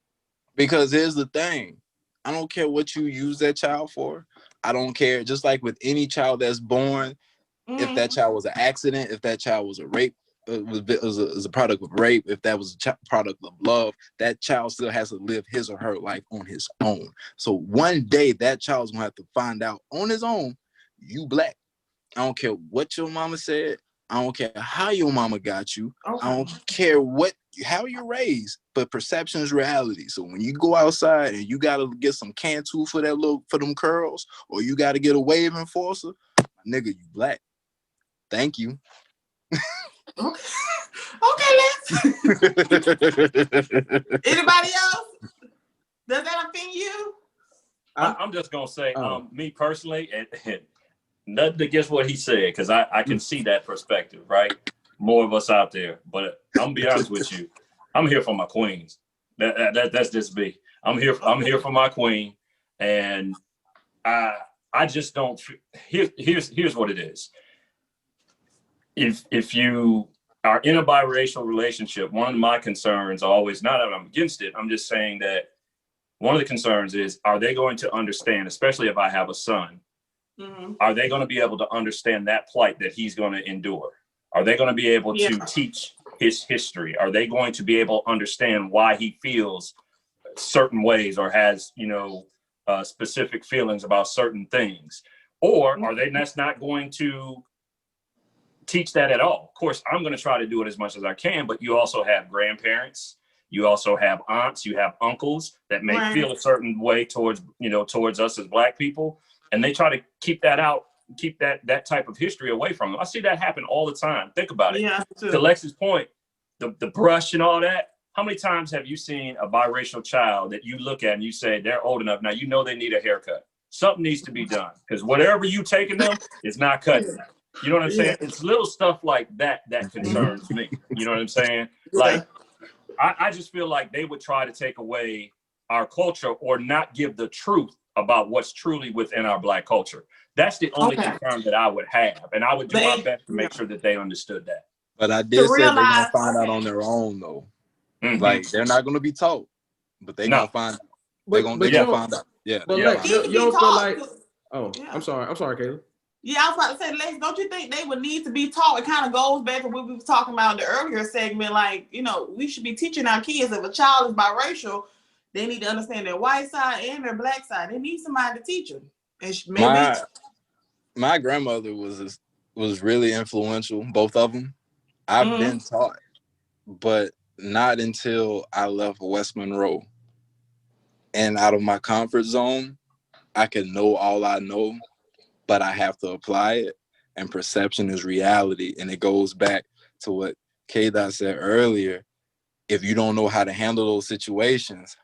Because here's the thing. I don't care what you use that child for. I don't care. Just like with any child that's born, if that child was an accident, if that child was a rape, was a product of rape, if that was a product of love, that child still has to live his or her life on his own. So one day that child's gonna have to find out on his own, you black. I don't care what your mama said. I don't care how your mama got you. Okay. I don't care how you're raised, but perception is reality. So when you go outside and you gotta get some Cantu for them curls, or you gotta get a wave enforcer, nigga, you black. Thank you. Okay, let's. Anybody else? Does that offend you? I'm just gonna say, me personally, and nothing against what he said, because I can see that perspective, right? More of us out there, but I'm gonna be honest with you, I'm here for my queens. That's just me. I'm here for my queen, and I just don't. Here's what it is. If you are in a biracial relationship, one of my concerns always, not that I'm against it, I'm just saying that one of the concerns is, are they going to understand, especially if I have a son, are they going to be able to understand that plight that he's going to endure? Are they going to be able to teach his history? Are they going to be able to understand why he feels certain ways or has, specific feelings about certain things? Or are they not going to teach that at all? Of course, I'm going to try to do it as much as I can, but you also have grandparents, you also have aunts, you have uncles that may feel a certain way towards us as black people, and they try to keep that out, keep that type of history away from them. I see that happen all the time. Think about it. Yeah, to Alexis' point, the brush and all that. How many times have you seen a biracial child that you look at and you say they're old enough now, they need a haircut? Something needs to be done, because whatever you taking them is not cutting. You know what I'm saying? It's little stuff like that concerns me. You know what I'm saying? Like, I just feel like they would try to take away our culture or not give the truth about what's truly within our black culture. That's the only concern that I would have. And I would do my best to make sure that they understood that. But I did say they're going to find out on their own, though. Like, they're not going to be taught, but they're going to find out. They're going to find out. Yeah. But you don't feel like... Oh, yeah. I'm sorry, Kayla. Yeah, I was about to say, Lex, don't you think they would need to be taught? It kind of goes back to what we were talking about in the earlier segment. Like, we should be teaching our kids, if a child is biracial, they need to understand their white side and their black side. They need somebody to teach them. And my grandmother was really influential, both of them. I've been taught, but not until I left West Monroe. And out of my comfort zone, I can know all I know, but I have to apply it. And perception is reality. And it goes back to what K-Dot said earlier. If you don't know how to handle those situations,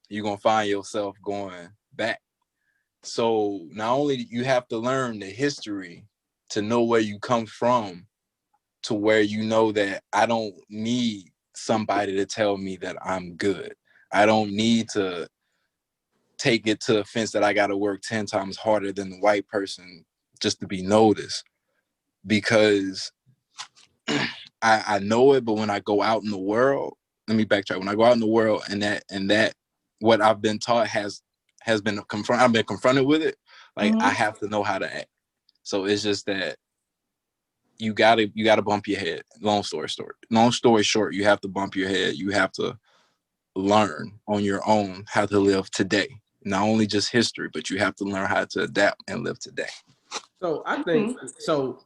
you're going to find yourself going back. So not only you have to learn the history to know where you come from, to where you know that I don't need somebody to tell me that I'm good. I don't need to take it to offense that I got to work 10 times harder than the white person just to be noticed, because I know it. But when I go out in the world, let me backtrack. When I go out in the world and that what I've been taught has been I've been confronted with it. Like, I have to know how to act. So it's just that you gotta bump your head. Long story short, you have to bump your head. You have to learn on your own how to live today. Not only just history, but you have to learn how to adapt and live today. So I think, so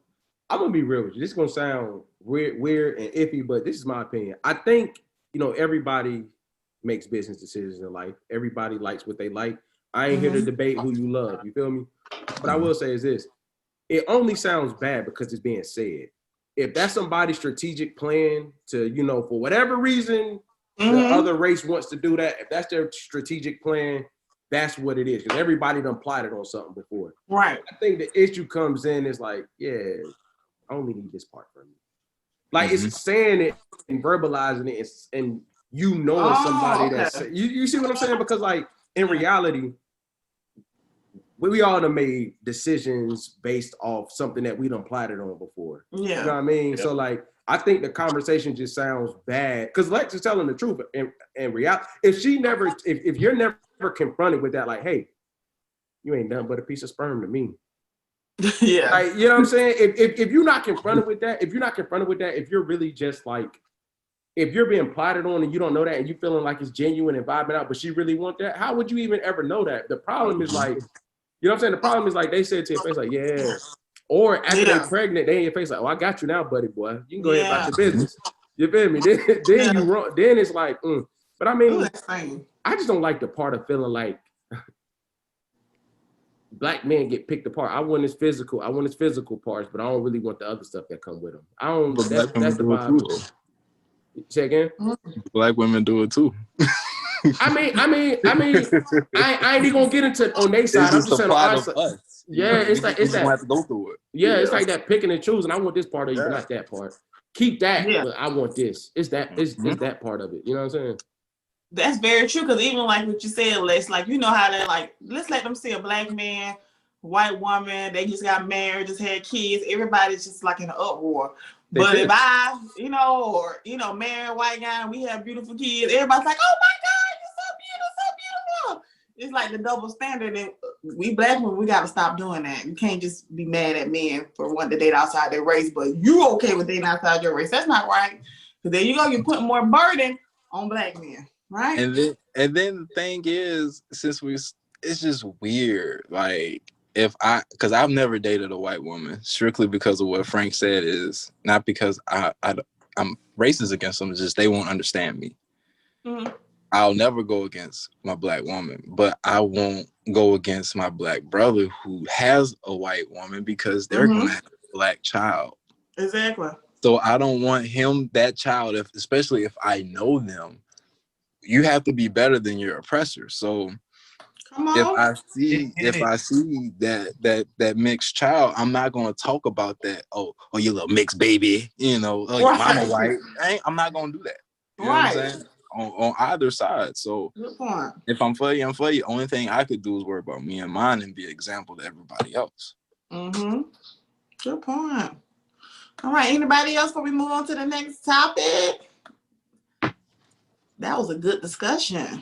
I'm going to be real with you. This is going to sound weird and iffy, but this is my opinion. I think, everybody makes business decisions in life. Everybody likes what they like. I ain't here to debate who you love. You feel me? What I will say is this. It only sounds bad because it's being said. If that's somebody's strategic plan to, for whatever reason, the other race wants to do that, if that's their strategic plan, that's what it is. Because everybody done plotted on something before. Right. I think the issue comes in is like, I only need this part from you. Like, it's saying it and verbalizing it and knowing somebody that's... You see what I'm saying? Because, like, in reality, we all done made decisions based off something that we done plotted on before. Yeah. You know what I mean? Yeah. So, like, I think the conversation just sounds bad because Lex is telling the truth in reality. If you're never confronted with that, like, hey, you ain't nothing but a piece of sperm to me. Yeah. Like, you know what I'm saying? If you're not confronted with that, if you're really just like, if you're being plotted on and you don't know that and you feeling like it's genuine and vibing out, but she really want that, how would you even ever know that? The problem is like, you know what I'm saying? The problem is like they said to your face, like, yeah. Or after they're pregnant, they in your face like, oh, I got you now, buddy boy. You can go ahead about your business. You feel me? Then you run. Then it's like, But I mean, I just don't like the part of feeling like black men get picked apart. I want his physical parts, but I don't really want the other stuff that come with them. I don't. But That's the vibe. Say again. Black women do it too. I mean, I ain't even gonna get into on their side. I'm just saying on our side. Yeah, it's like have to go through it. Yeah, it's like that picking and choosing. I want this part of you, but not that part. Keep that, but I want this. It's that. It's that part of it. You know what I'm saying? That's very true. Because even like what you said, Les, like you know how they like. Let's let them see a black man, white woman. They just got married, just had kids. Everybody's just like in an uproar. But if I, married white guy, and we have beautiful kids, everybody's like, oh my God, you're so beautiful. It's like the double standard. And we black women, we got to stop doing that. You can't just be mad at men for wanting to date outside their race, but you okay with dating outside your race. That's not right. Because there you go, you're putting more burden on black men, right? And then the thing is, it's just weird. Like, because I've never dated a white woman strictly because of what Frank said, is not because I'm racist against them, it's just they won't understand me. Mm-hmm. I'll never go against my black woman, but I won't go against my black brother who has a white woman because they're going to have a black child. Exactly. So I don't want that child, especially if I know them. You have to be better than your oppressor. So if I see that mixed child, I'm not gonna talk about that. Oh, you little mixed baby, your mama white. I'm not gonna do that. You know what I'm saying? On either side. So if I'm for you, I'm for you. Only thing I could do is worry about me and mine and be an example to everybody else. Mm-hmm. Good point. All right. Anybody else before we move on to the next topic? That was a good discussion.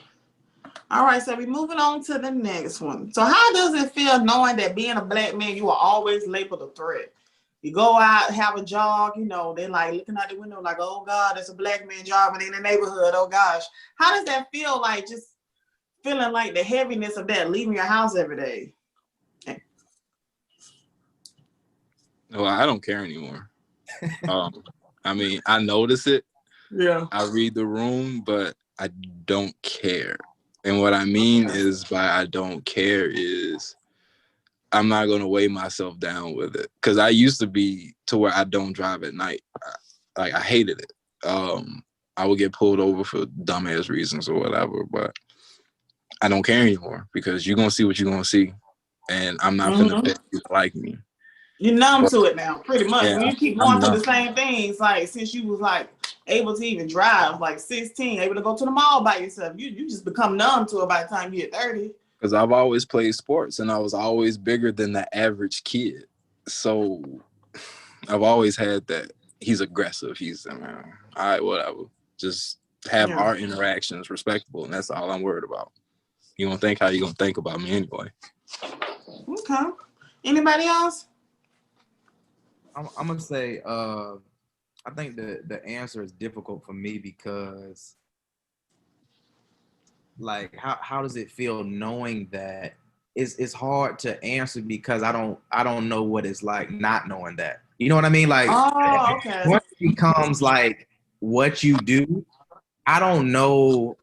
All right, so we're moving on to the next one. So how does it feel knowing that being a black man, you are always labeled a threat? You go out, have a jog, they're like looking out the window like, oh God, there's a black man jogging in the neighborhood. Oh gosh. How does that feel like, just feeling like the heaviness of that, leaving your house every day? Well, I don't care anymore. I mean, I notice it. Yeah. I read the room, but I don't care. And what I mean is by I don't care is I'm not going to weigh myself down with it. Because I used to be to where I don't drive at night. I hated it. I would get pulled over for dumbass reasons or whatever, but I don't care anymore because you're going to see what you're going to see. And I'm not going to bet you like me. You're numb to it now, pretty much. Yeah, when you keep going through the same things, like since you was like able to even drive, like 16, able to go to the mall by yourself, you just become numb to it by the time you hit 30. Because I've always played sports and I was always bigger than the average kid. So I've always had that. He's aggressive. He's, all right, whatever. Just have our interactions respectable. And that's all I'm worried about. You don't think how you going to think about me anyway. Okay. Anybody else? I'm going to say, I think the answer is difficult for me because, like, how does it feel knowing that? It's hard to answer because I don't know what it's like not knowing that. You know what I mean? Like, once it becomes like what you do, I don't know.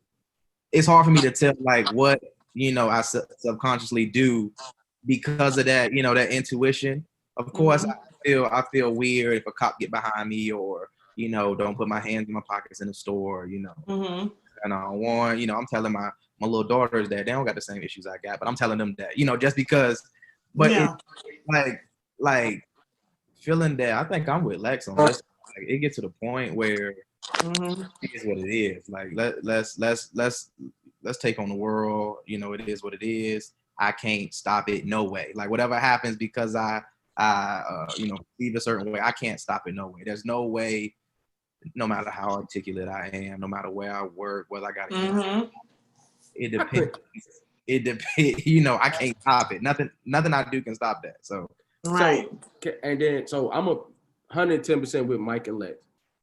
It's hard for me to tell like what I subconsciously do because of that. That intuition. Of course, I feel weird if a cop get behind me or don't put my hands in my pockets in the store. And I don't want. I'm telling my little daughters that they don't got the same issues I got, but I'm telling them that just because. But it's like feeling that I think I'm with Lex on this. Like, it gets to the point where it is what it is. Like let's take on the world. It is what it is. I can't stop it. No way. Like whatever happens because I perceive a certain way. I can't stop it. No way. There's no way. No matter how articulate I am, no matter where I work, whether I got it depends. it depends. You know, I can't stop it. Nothing I do can stop that. So Right. So I'm 110% with Mike and Lex.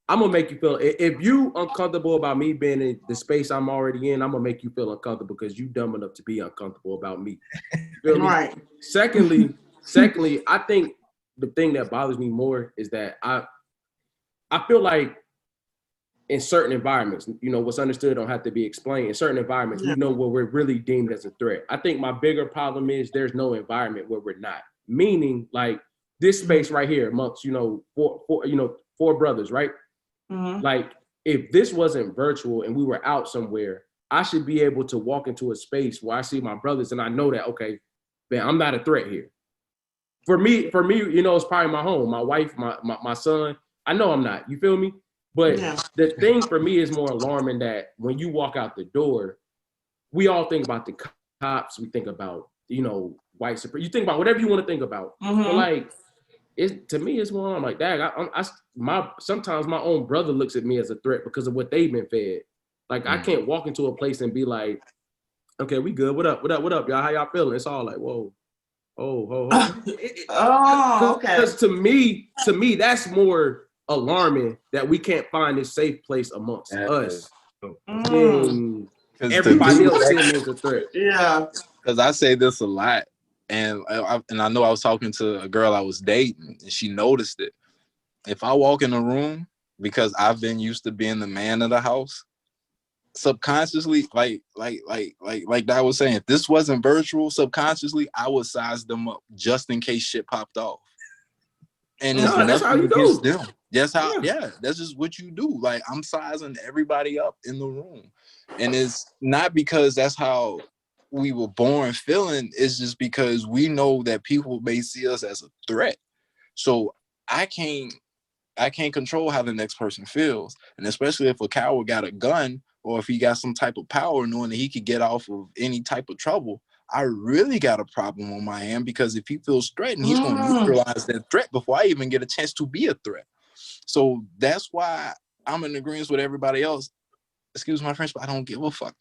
I'm gonna make you feel, if you uncomfortable about me being in the space I'm already in, I'm gonna make you feel uncomfortable because you dumb enough to be uncomfortable about me. Feel me? Right. Secondly, I think the thing that bothers me more is that I feel like in certain environments, you know, what's understood don't have to be explained. In certain environments, we know where we're really deemed as a threat. I think my bigger problem is there's no environment where we're not. Meaning, like this space right here amongst, you know, four brothers, right? Like if this wasn't virtual and we were out somewhere, I should be able to walk into a space where I see my brothers and I know that, okay, man, I'm not a threat here. For me, you know, it's probably my home, my wife, my son. I know I'm not. You feel me? But the thing for me is more alarming that when you walk out the door, we all think about the cops. We think about, you know, white supremacy. You think about whatever you want to think about. But like, to me, it's more I'm like, dang, sometimes my own brother looks at me as a threat because of what they've been fed. Like, I can't walk into a place and be like, okay, we good. What up, y'all? How y'all feeling? It's all like, whoa. Okay. Because to me, that's more alarming that we can't find this safe place amongst us. Than everybody else seeing me as a threat. Yeah. Because I say this a lot. And I know I was talking to a girl I was dating, and she noticed it. If I walk in a room, because I've been used to being the man of the house, subconsciously, like I was saying, if this wasn't virtual, subconsciously, I would size them up just in case shit popped off. And it's nothing against them. That's how, that's just what you do. Like, I'm sizing everybody up in the room. And it's not because that's how we were born feeling, it's just because we know that people may see us as a threat. So I can't control how the next person feels. And especially if a coward got a gun or if he got some type of power knowing that he could get off of any type of trouble, I really got a problem on my hand, because if he feels threatened, he's going to neutralize that threat before I even get a chance to be a threat. So that's why I'm in agreement with everybody else. Excuse my French, but I don't give a fuck.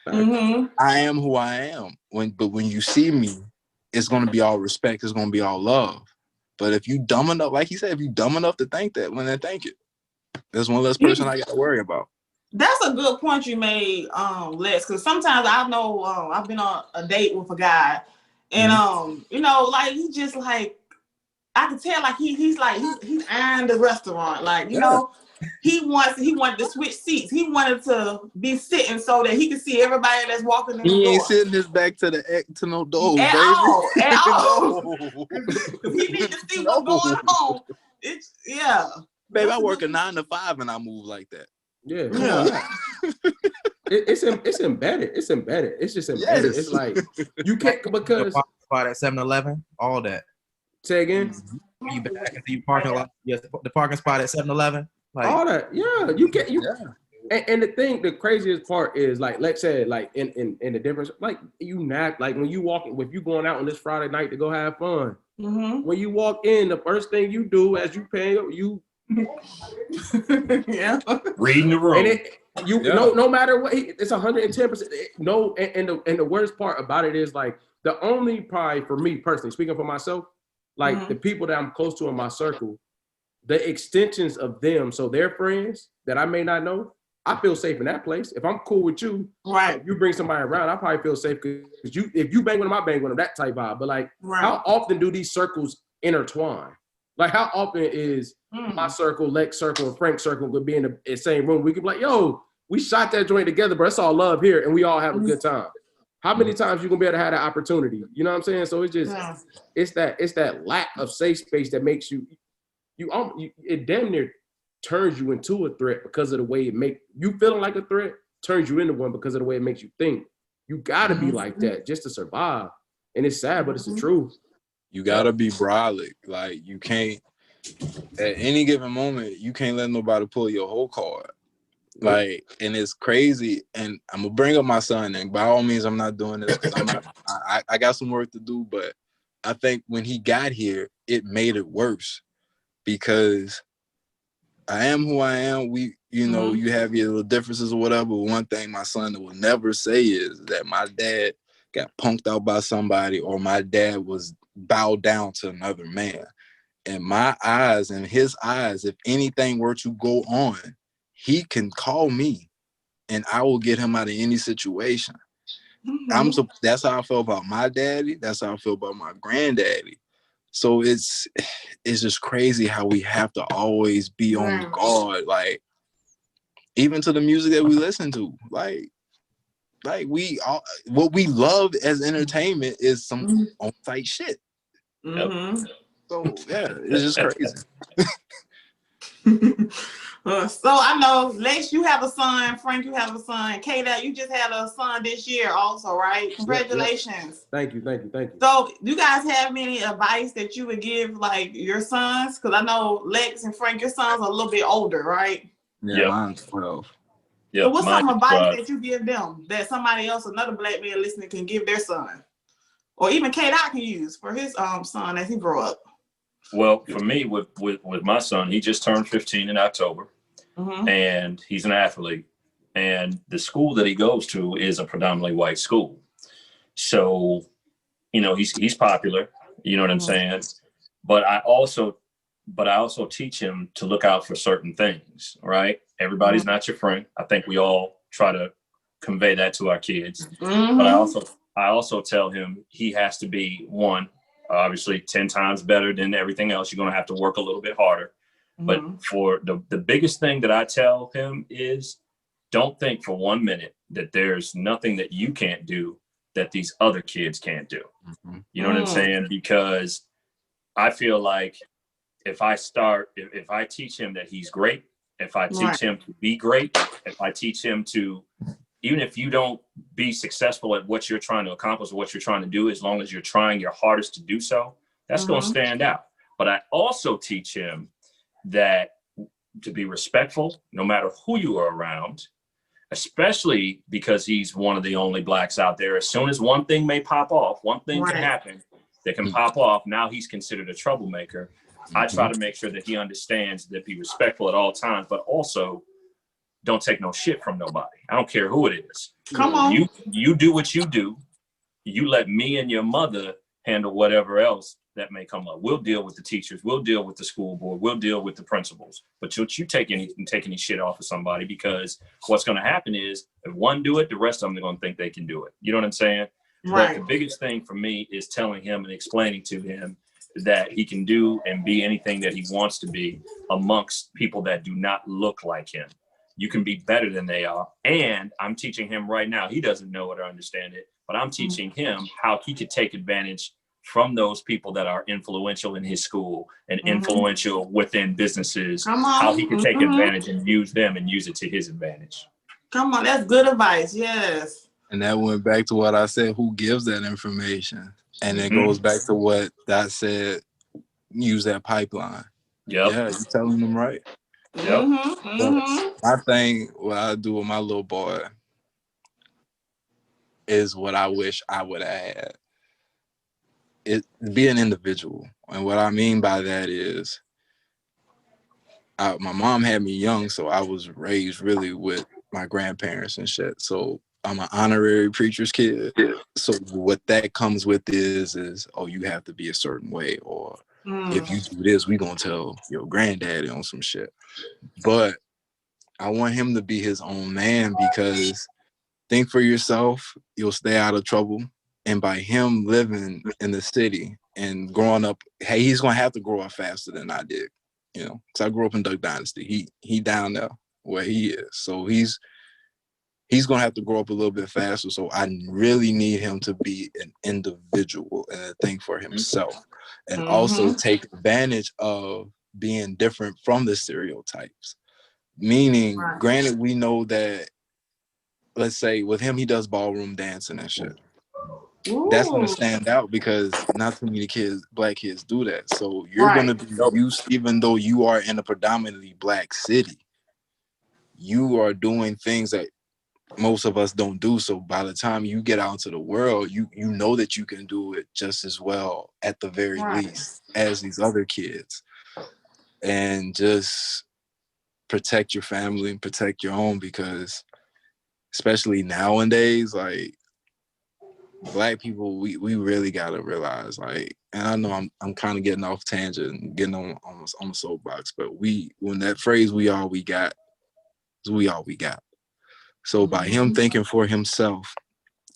I am who I am. But when you see me, it's going to be all respect. It's going to be all love. But if you dumb enough, like he said, if you dumb enough to think that, well, then thank you. There's one less person I got to worry about. That's a good point you made, Les. Because sometimes I know I've been on a date with a guy, and you know, like he just like I can tell like he's eyeing the restaurant, like you know. He wanted to switch seats. He wanted to be sitting so that he could see everybody that's walking in the door. He ain't sitting his back to no door, at baby. all. No. He need to see what's going on. Baby, I work a 9 to 5 and I move like that. It's embedded. It's embedded. It's just embedded. It's like you can't, because spot at 7-Eleven, all that. Say again. You back into your parking lot. Yes, the parking spot at 7-Eleven. Like, all that, you get and the craziest part is, like, let's say, like in the difference, like you not like when you walk, if you going out on this Friday night to go have fun, when you walk in, the first thing you do as you pay, you reading the room. And no matter what, it's 110%. No, and the worst part about it is, like, the only probably for me personally, speaking for myself, like the people that I'm close to in my circle, the extensions of them, so their friends that I may not know, I feel safe in that place. If I'm cool with you, right? You bring somebody around, I probably feel safe because if you bang with them, I bang with them, that type vibe. But like, how often do these circles intertwine? Like, how often is my circle, Lex circle, and Frank circle could be in the same room? We could be like, yo, we shot that joint together, but it's all love here, and we all have a good time. How many times you gonna be able to have that opportunity? You know what I'm saying? So it's just, it's that lack of safe space that makes you it damn near turns you into a threat because of the way it make you feeling like a threat, turns you into one because of the way it makes you think. You gotta be like that just to survive. And it's sad, but it's the truth. You gotta be brolic. Like, you can't, at any given moment, you can't let nobody pull your whole card. Like, and it's crazy. And I'm gonna bring up my son, and by all means, I'm not doing this because I got some work to do, but I think when he got here, it made it worse. Because I am who I am. We, you know, you have your little differences or whatever. One thing my son will never say is that my dad got punked out by somebody, or my dad was bowed down to another man. In my eyes and his eyes, if anything were to go on, he can call me and I will get him out of any situation. That's how I feel about my daddy. That's how I feel about my granddaddy. So it's just crazy how we have to always be on guard, like even to the music that we listen to. Like we all, what we love as entertainment is some on-site shit. So yeah, it's just crazy. So I know, Lex, you have a son. Frank, you have a son. Kayla, you just had a son this year also, right? Congratulations. Thank you. So you guys have any advice that you would give like your sons? Because I know Lex and Frank, your sons are a little bit older, right? Yeah, mine's 12. So what's some advice that you give them that somebody else, another black man listening, can give their son? Or even Kenan can use for his son as he grow up? Well, for me, with my son, he just turned 15 in October, and he's an athlete. And the school that he goes to is a predominantly white school. So, you know, he's popular, you know what I'm saying? But I also teach him to look out for certain things, right? Everybody's not your friend. I think we all try to convey that to our kids. But I also tell him he has to be, one, obviously 10 times better than everything else. You're going to have to work a little bit harder. But for the biggest thing that I tell him is, don't think for 1 minute that there's nothing that you can't do that these other kids can't do. You know what I'm saying? Because I feel like if I teach him that he's great, if I teach him to be great, if I teach him to, even if you don't be successful at what you're trying to accomplish or what you're trying to do, as long as you're trying your hardest to do so, that's going to stand out. But I also teach him that to be respectful, no matter who you are around, especially because he's one of the only blacks out there. As soon as one thing may pop off, one thing can happen that can pop off, now he's considered a troublemaker. I try to make sure that he understands that be respectful at all times, but also don't take no shit from nobody. I don't care who it is. Come on. You do what you do. You let me and your mother handle whatever else that may come up. We'll deal with the teachers. We'll deal with the school board. We'll deal with the principals. But you take any shit off of somebody, because what's going to happen is if one do it, the rest of them are going to think they can do it. You know what I'm saying? But the biggest thing for me is telling him and explaining to him that he can do and be anything that he wants to be amongst people that do not look like him. You can be better than they are. And I'm teaching him right now, he doesn't know it or understand it, but I'm teaching him how he could take advantage from those people that are influential in his school and influential within businesses, how he can take advantage and use them and use it to his advantage. Come on, that's good advice. Yes. And that went back to what I said, who gives that information? And it goes back to what I said, use that pipeline. Yeah, you're telling them right. My thing, what I do with my little boy is what I wish I would have had. It be an individual. And what I mean by that is my mom had me young, so I was raised really with my grandparents and shit. So I'm an honorary preacher's kid. So what that comes with is oh, you have to be a certain way, or if you do this, we gonna tell your granddaddy on some shit. But I want him to be his own man, because think for yourself, you'll stay out of trouble. And by him living in the city and growing up, hey, he's gonna have to grow up faster than I did, you know, because I grew up in Duck Dynasty. He down there where he is, so he's gonna have to grow up a little bit faster. So I really need him to be an individual and think for himself, and also take advantage of being different from the stereotypes. Meaning, granted, we know that, let's say with him, he does ballroom dancing and shit. That's going to stand out because not too many black kids do that. So you're going to be used, even though you are in a predominantly black city, you are doing things that most of us don't do. So by the time you get out into the world, you know that you can do it just as well, at the very least, as these other kids. And just protect your family and protect your home, because especially nowadays, like, Black people, we really gotta realize, like, and I know I'm kind of getting off tangent, getting on the soapbox, but when that phrase "we all we got" is we all we got. So by him thinking for himself,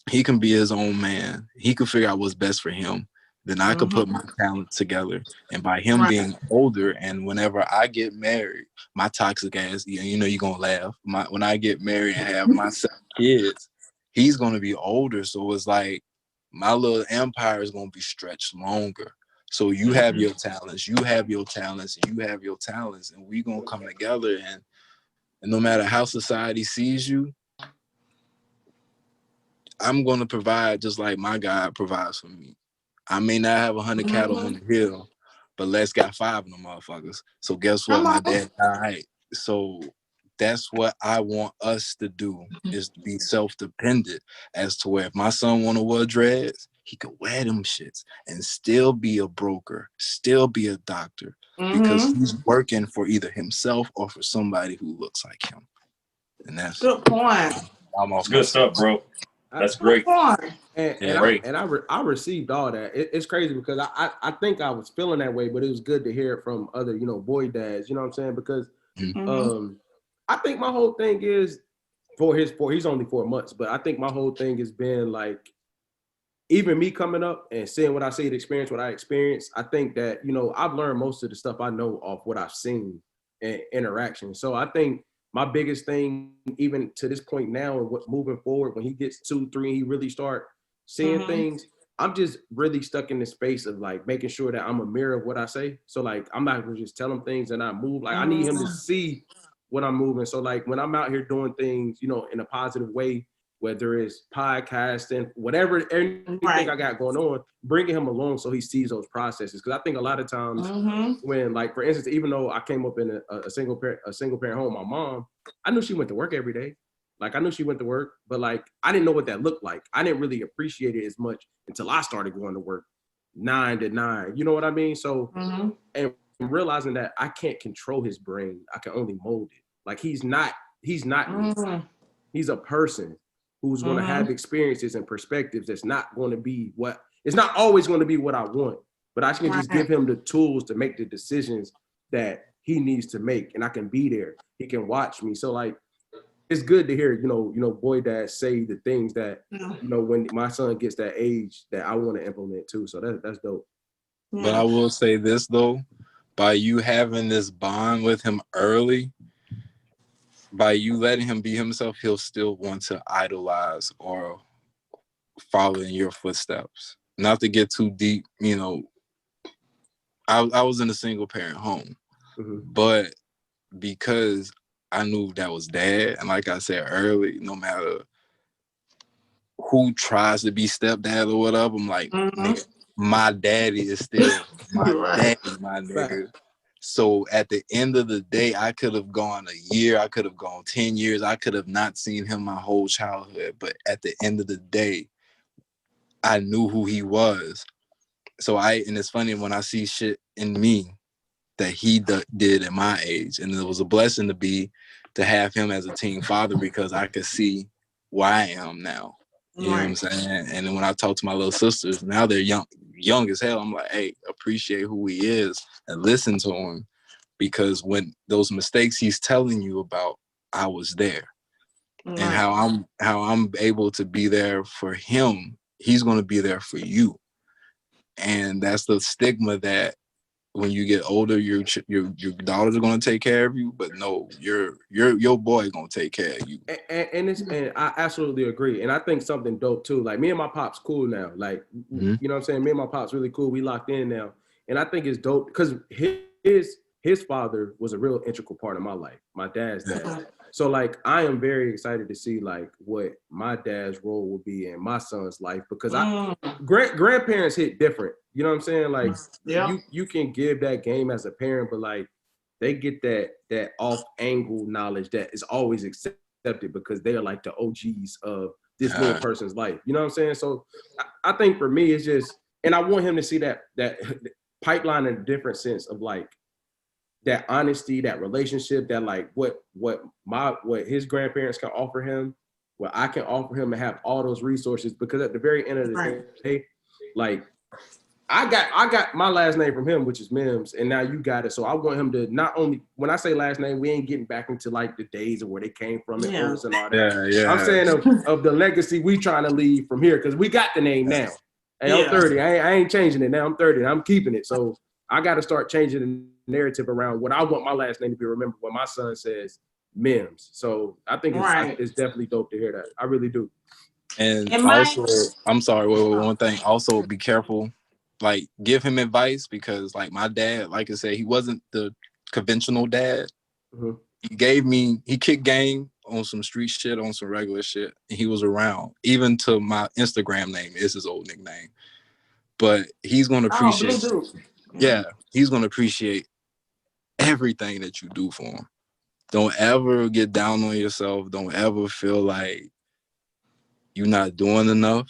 he can be his own man. He can figure out what's best for him. Then I could put my talent together. And by him being older, and whenever I get married, my toxic ass, you know, you're gonna laugh. When I get married and have my 7 kids, he's gonna be older. So it's like my little empire is gonna be stretched longer. So you have your talents, you have your talents, and you have your talents, and we gonna come together. And no matter how society sees you, I'm gonna provide just like my God provides for me. I may not have 100 cattle on the hill, but Les got 5 of them motherfuckers. So guess what? My dad died. So that's what I want us to do, is to be self-dependent, as to where if my son want to wear dreads, he could wear them shits and still be a broker, still be a doctor, because he's working for either himself or for somebody who looks like him. And that's good point. Almost good stuff, bro. That's great. I received all that. It's crazy because I think I was feeling that way, but it was good to hear it from other, you know, boy dads, you know what I'm saying? Because I think my whole thing is he's only 4 months, but I think my whole thing has been like, even me coming up and seeing what I see, experience what I experienced, I think that, you know, I've learned most of the stuff I know off what I've seen and interaction. So I think my biggest thing, even to this point now, and what moving forward, when he gets 2, 3, he really start seeing things, I'm just really stuck in the space of like making sure that I'm a mirror of what I say. So like, I'm not gonna just tell him things and I move. Like I need him to see what I'm moving. So like when I'm out here doing things, you know, in a positive way, whether it's podcasting, whatever, anything I got going on, bringing him along so he sees those processes. Because I think a lot of times when, like, for instance, even though I came up in a single parent home, my mom, I knew she went to work every day. Like, I knew she went to work, but like, I didn't know what that looked like. I didn't really appreciate it as much until I started going to work 9 to 9. You know what I mean? So, and realizing that I can't control his brain, I can only mold it. Like, he's not me. He's a person who's going to have experiences and perspectives that's not going to be it's not always going to be what I want, but I can just give him the tools to make the decisions that he needs to make, and I can be there. He can watch me. So like, it's good to hear, you know, boy dads say the things that, you know, when my son gets that age that I want to implement too. So that's dope. But I will say this though, by you having this bond with him early, by you letting him be himself, he'll still want to idolize or follow in your footsteps. Not to get too deep, you know, I was in a single parent home, but because I knew that was dad, and like I said early, no matter who tries to be stepdad or whatever, I'm like, nigga, my daddy is still my daddy, my nigga. So at the end of the day, I could have gone a year, I could have gone 10 years, I could have not seen him my whole childhood. But at the end of the day, I knew who he was. So and it's funny when I see shit in me that he did at my age. And it was a blessing to have him as a teen father, because I could see where I am now. You know what I'm saying? And then when I talk to my little sisters, now they're young as hell, I'm like, hey, appreciate who he is and listen to him, because when those mistakes he's telling you about, I was there. And how I'm able to be there for him, he's going to be there for you. And that's the stigma that when you get older, your daughters are going to take care of you, but no, your boy going to take care of you. And I absolutely agree. And I think something dope too. Like, me and my pop's cool now. Like, you know what I'm saying? Me and my pop's really cool. We locked in now. And I think it's dope because his father was a real integral part of my life. My dad's dad. So like, I am very excited to see like what my dad's role will be in my son's life, because grandparents hit different. You know what I'm saying? Like, you can give that game as a parent, but like, they get that off angle knowledge that is always accepted because they are like the OGs of this little person's life. You know what I'm saying? So I think for me, it's just, and I want him to see that pipeline in a different sense of like that honesty, that relationship, that like what his grandparents can offer him, where I can offer him and have all those resources, because at the very end of the day, like I got my last name from him, which is Mims, and now you got it. So I want him to not only, when I say last name, we ain't getting back into like the days of where they came from and owners and all that. Yeah. I'm saying of the legacy we trying to leave from here, because we got the name now. Hey, I'm 30. I ain't changing it now. I'm 30 and I'm keeping it. So I got to start changing the narrative around what I want my last name to be remembered when my son says Mims. So I think it's definitely dope to hear that. I really do. And also, I'm sorry, wait, one thing. Also, be careful. Like, give him advice, because like my dad, like I said, he wasn't the conventional dad. Mm-hmm. He kicked game on some street shit, on some regular shit, and he was around. Even to my Instagram name is his old nickname. But he's gonna appreciate he's gonna appreciate everything that you do for him. Don't ever get down on yourself. Don't ever feel like you're not doing enough.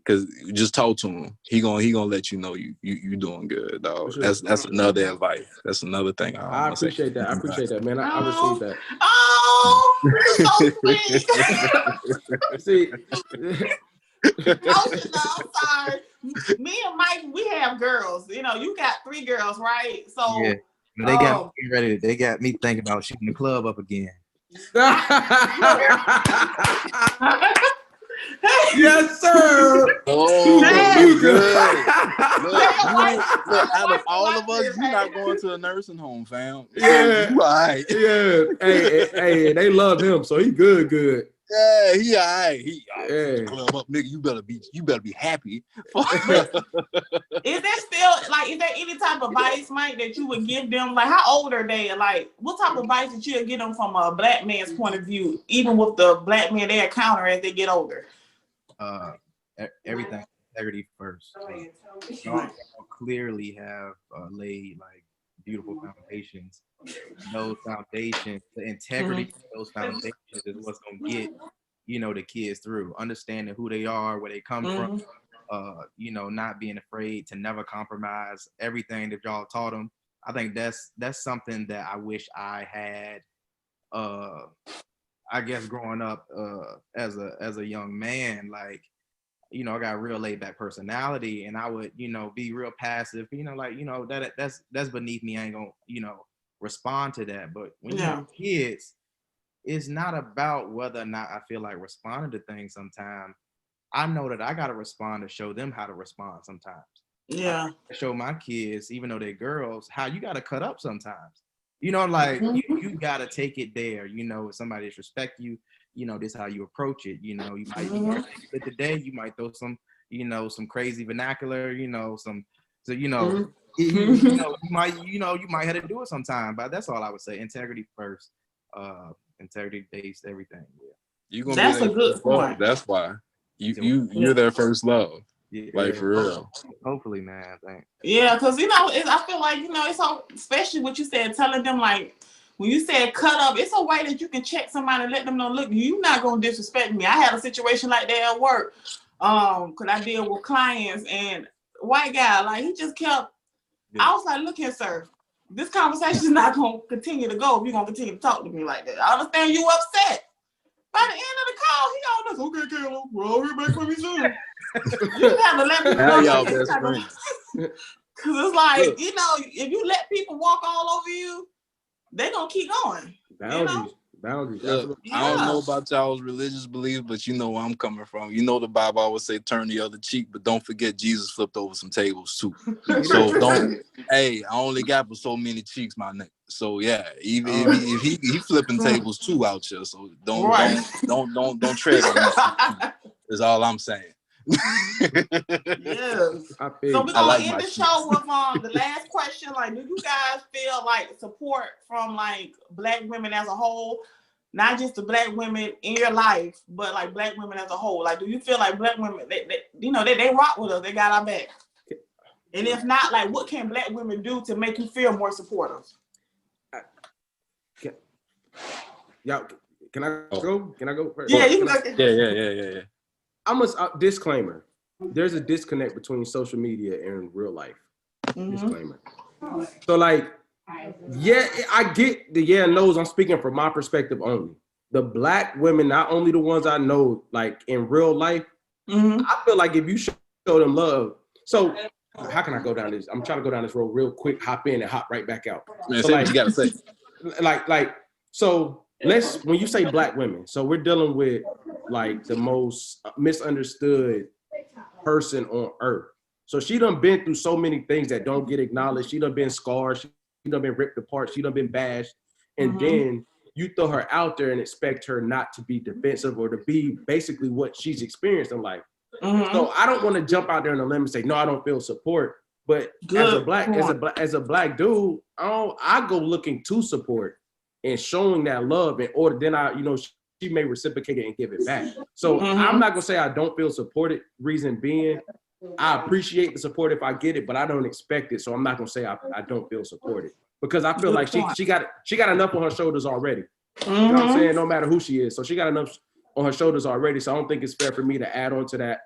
Cause you just talk to him. He gonna let you know you doing good, dog. Sure. That's another advice. That's another thing I appreciate that. I appreciate that, man. I received that. Oh, so sweet. See, I'm sorry. Me and Mike, we have girls. You know, you got 3 girls, right? So yeah, they got me ready. They got me thinking about shooting the club up again. Yes, sir. Oh, good. Look, out of all of us, you're not going to a nursing home, fam. Yeah, you all right. Yeah. Hey, they love him, so he good. Yeah, he all right. Club up, nigga. You better be happy. Is there any type of advice, Mike, that you would give them? Like, how old are they? Like, what type of advice that you would give them from a black man's point of view, even with the black men they encounter as they get older? Everything integrity first. Y'all clearly have laid like beautiful foundations. Those foundations, the integrity of those foundations is what's gonna get the kids through. Understanding who they are, where they come from. Not being afraid to never compromise everything that y'all taught them. I think that's something that I wish I had. I guess growing up as a young man, like, I got a real laid back personality, and I would, be real passive, that's beneath me. I ain't gonna, respond to that. But when you have kids, it's not about whether or not I feel like responding to things sometimes. I know that I got to respond to show them how to respond sometimes. Yeah. I show my kids, even though they're girls, how you got to cut up sometimes. You got to take it there. If somebody disrespect you, this is how you approach it. You might be today, you might throw some, some crazy vernacular, you might have to do it sometime. But that's all I would say. Integrity first. Integrity based everything. Yeah. You're gonna that's a good point. That's why you're their first love. Yeah, like for real. Hopefully, man. Thanks. Yeah, because I feel like it's all, especially what you said, telling them, like, when you said cut up, it's a way that you can check somebody and let them know, look, you're not gonna disrespect me. I had a situation like that at work. Because I deal with clients, and white guy, like, he just kept. I was like, look here, sir. This conversation is not gonna continue to go if you're gonna continue to talk to me like that. I understand you upset. By the end of the call, he all this, okay, Kayla, we'll be back with me soon. You have to let people know. Y'all best friends. Because it's like, if you let people walk all over you, they're going to keep going. Boundaries. Look, I don't know about y'all's religious beliefs, but you know where I'm coming from. The Bible always say turn the other cheek, but don't forget Jesus flipped over some tables too. So I only got for so many cheeks, my nigga. So yeah, even if he flipping tables too out here, so don't tread on this. Is all I'm saying. Yes. So we're gonna end the show with the last question. Like, do you guys feel like support from like black women as a whole, not just the black women in your life, but like black women as a whole? Like, do you feel like black women they rock with us, they got our back? And if not, like, what can black women do to make you feel more supportive? Y'all, can I go? Can I go first? Yeah, you can go. Yeah. I'm a disclaimer. There's a disconnect between social media and real life. Disclaimer. So like, I get the and no's. I'm speaking from my perspective only. the black women, not only the ones I know, like in real life, I feel like if you show them love, so how can I go down this? I'm trying to go down this road real quick, hop in and hop right back out. Man, so say like, what you gotta say. So when you say black women, so we're dealing with like the most misunderstood person on earth. So she done been through so many things that don't get acknowledged. She done been scarred. She done been ripped apart. She done been bashed. And then you throw her out there and expect her not to be defensive or to be basically what she's experienced in life. So I don't want to jump out there on a limb and say, no, I don't feel support. But as a black dude, I go looking to support and showing that love in order. Then she may reciprocate it and give it back. So I'm not gonna say I don't feel supported. Reason being, I appreciate the support if I get it, but I don't expect it. So I'm not gonna say I don't feel supported because I feel like she got enough on her shoulders already. You know what I'm saying? No matter who she is, so she got enough on her shoulders already. So I don't think it's fair for me to add on to that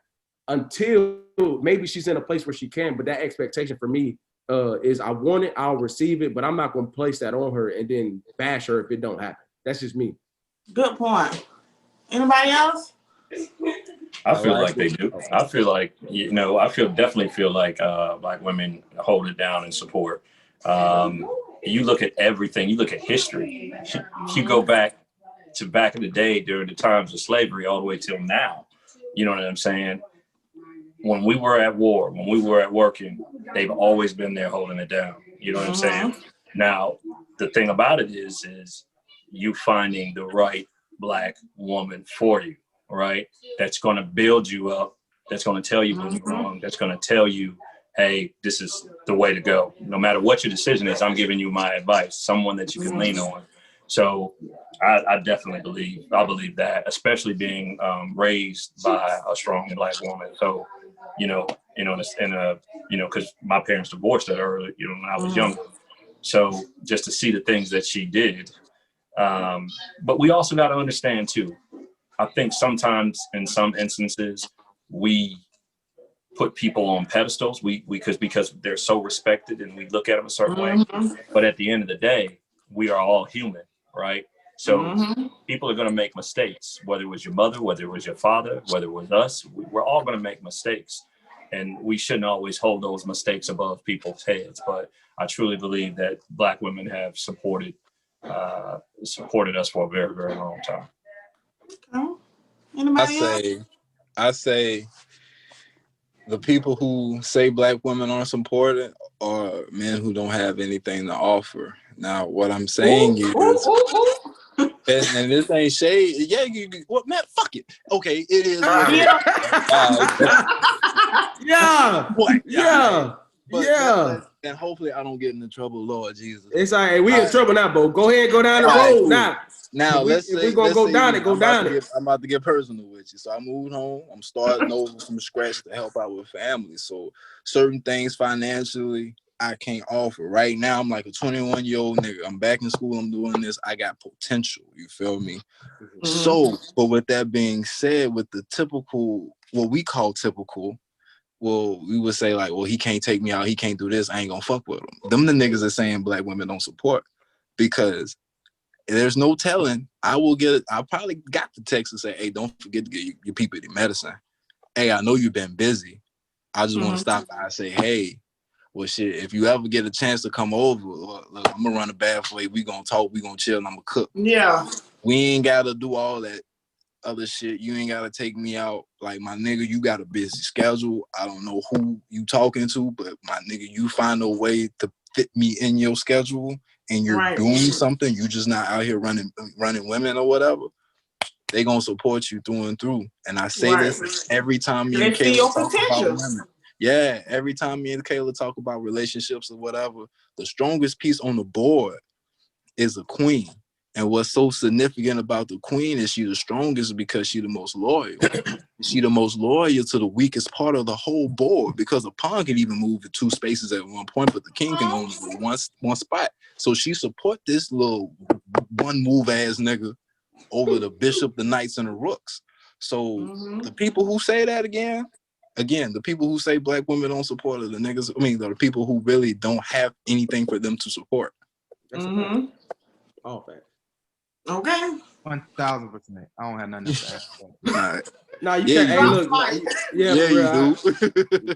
until maybe she's in a place where she can. But that expectation for me is I want it, I'll receive it, but I'm not gonna place that on her and then bash her if it don't happen. That's just me. Good point. Anybody else? I feel like they do. I feel like, definitely feel like black women hold it down and support. You look at everything, you look at history. You go back in the day during the times of slavery all the way till now. You know what I'm saying? When we were at war, when we were at working, they've always been there holding it down. You know what I'm saying? Now, the thing about it is you finding the right black woman for you, right? That's going to build you up. That's going to tell you when you're wrong. That's going to tell you, hey, this is the way to go. No matter what your decision is, I'm giving you my advice, someone that you can lean on. So I definitely believe that, especially being raised by a strong black woman. So, because my parents divorced at early, when I was younger. So just to see the things that she did. But we also got to understand too, I think sometimes in some instances, we put people on pedestals because they're so respected and we look at them a certain way. But at the end of the day, we are all human, right? So people are going to make mistakes, whether it was your mother, whether it was your father, whether it was us, we're all going to make mistakes. And we shouldn't always hold those mistakes above people's heads. But I truly believe that black women have supported us for a very, very long time. I say the people who say black women aren't supported are men who don't have anything to offer. Now, what I'm saying is, and this ain't shade. Yeah, man, fuck it. Okay, it is. What it is. Yeah. And hopefully I don't get into trouble, Lord Jesus. It's all right. We in trouble now, Bo. Go ahead, go down the road now. Now let's say we're gonna go down it. I'm about to get personal with you. So I moved home. I'm starting over from scratch to help out with family. So certain things financially I can't offer. Right now I'm like a 21-year-old nigga. I'm back in school. I'm doing this. I got potential. You feel me? So, but with that being said, with the typical, what we call typical, well, we would say like, well, he can't take me out. He can't do this. I ain't gonna fuck with him. Them the niggas that saying black women don't support, because there's no telling. I probably got the text and say, hey, don't forget to get your people the medicine. Hey, I know you've been busy. I just want to stop by and say, hey, well, shit, if you ever get a chance to come over, look, I'm gonna run a bath for you. We gonna talk, we gonna chill, and I'm gonna cook. Yeah. We ain't gotta do all that other shit. You ain't gotta take me out. Like, my nigga, you got a busy schedule. I don't know who you talking to, but my nigga, you find a way to fit me in your schedule, and you're doing something. You just not out here running women or whatever. They gonna support you through and through. And I say this every time me and Kayla talk about women. Yeah, every time me and Kayla talk about relationships or whatever, the strongest piece on the board is a queen. And what's so significant about the queen is she the strongest because she the most loyal. She the most loyal to the weakest part of the whole board, because a pawn can even move to two spaces at one point, but the king can only go one spot. So she support this little one move ass nigga over the bishop, the knights, and the rooks. So the people who say that again, the people who say black women don't support are the niggas. I mean, the people who really don't have anything for them to support. All fact. Okay. 1,000%. I don't have nothing else to add. All right. No, you Yeah, can't. you Hey, do. look, Right. yeah, Yeah, for real, you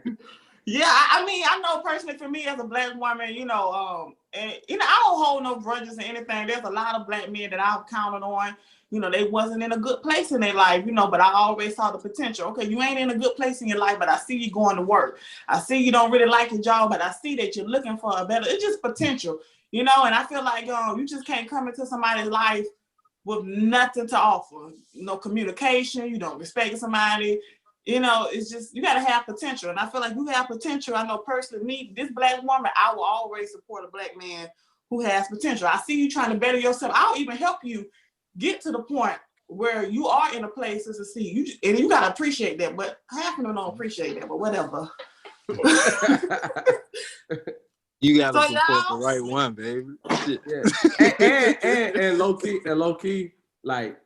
do. Yeah, I mean, I know personally for me as a black woman, you know, and you know, I don't hold no grudges or anything. There's a lot of black men that I've counted on. You know, they wasn't in a good place in their life, you know, but I always saw the potential. Okay, you ain't in a good place in your life, but I see you going to work. I see you don't really like your job, but I see that you're looking for a better. It's just potential, you know. And I feel like you just can't come into somebody's life with nothing to offer. No communication. You don't respect somebody. You know, it's just, you got to have potential. And I feel like you have potential. I know personally, me, this black woman, I will always support a black man who has potential. I see you trying to better yourself. I'll even help you get to the point where you are in a place to succeed. And you got to appreciate that. But half of them don't appreciate that, but whatever. You got to support the right one, baby. Shit. Yeah. And low key, like,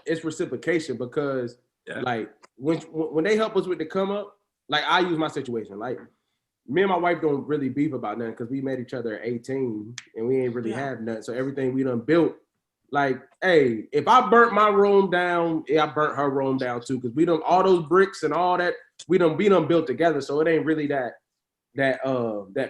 it's reciprocation because, like, when they help us with the come up, like, I use my situation. Like, me and my wife don't really beef about nothing because we met each other at 18 and we ain't really have nothing. So everything we done built, like, hey, if I burnt my room down, I burnt her room down too, because we done all those bricks and all that, we done built together. So it ain't really that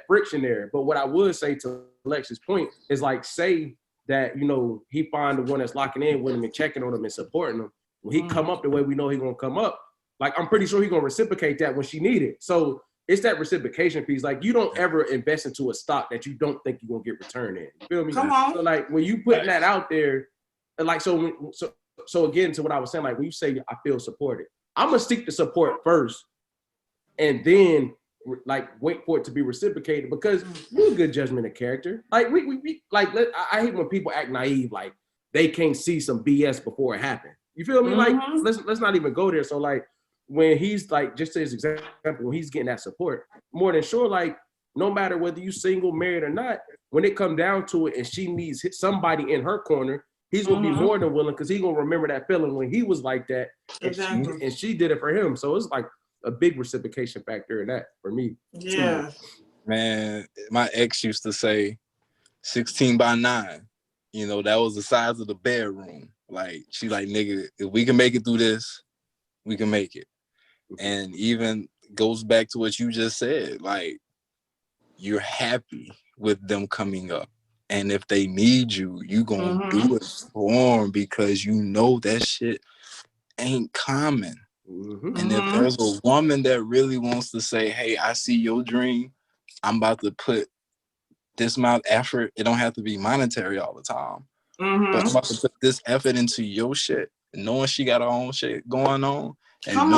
friction there. But what I would say to Alexis' point is, like, say that, you know, he find the one that's locking in with him and checking on him and supporting him. When he come up the way we know he's gonna come up, like, I'm pretty sure he's gonna reciprocate that when she need it. So it's that reciprocation piece. Like, you don't ever invest into a stock that you don't think you're gonna get return in. You feel me? Come on. So, like, when you putting that out there, like, so again, to what I was saying, like, when you say I feel supported, I'm gonna seek the support first, and then, like, wait for it to be reciprocated, because we're good judgment of character. Like, we like, I hate when people act naive, like they can't see some BS before it happened. You feel me? Like, let's not even go there. So, like, when he's, like, just to his example, when he's getting that support, more than sure, like, no matter whether you single, married or not, when it come down to it and she needs somebody in her corner, he's gonna be more than willing, because he's gonna remember that feeling when he was like that, and she did it for him. So it's like a big reciprocation factor in that for me. Yeah. Man, my ex used to say 16 by 9. You know, that was the size of the bedroom. Like, she like, nigga, if we can make it through this, we can make it. And even goes back to what you just said. Like, you're happy with them coming up. And if they need you, you gonna do it for them, because you know that shit ain't common. And if there's a woman that really wants to say, hey, I see your dream, I'm about to put this amount of effort. It don't have to be monetary all the time. But I'm about to put this effort into your shit, knowing she got her own shit going on, and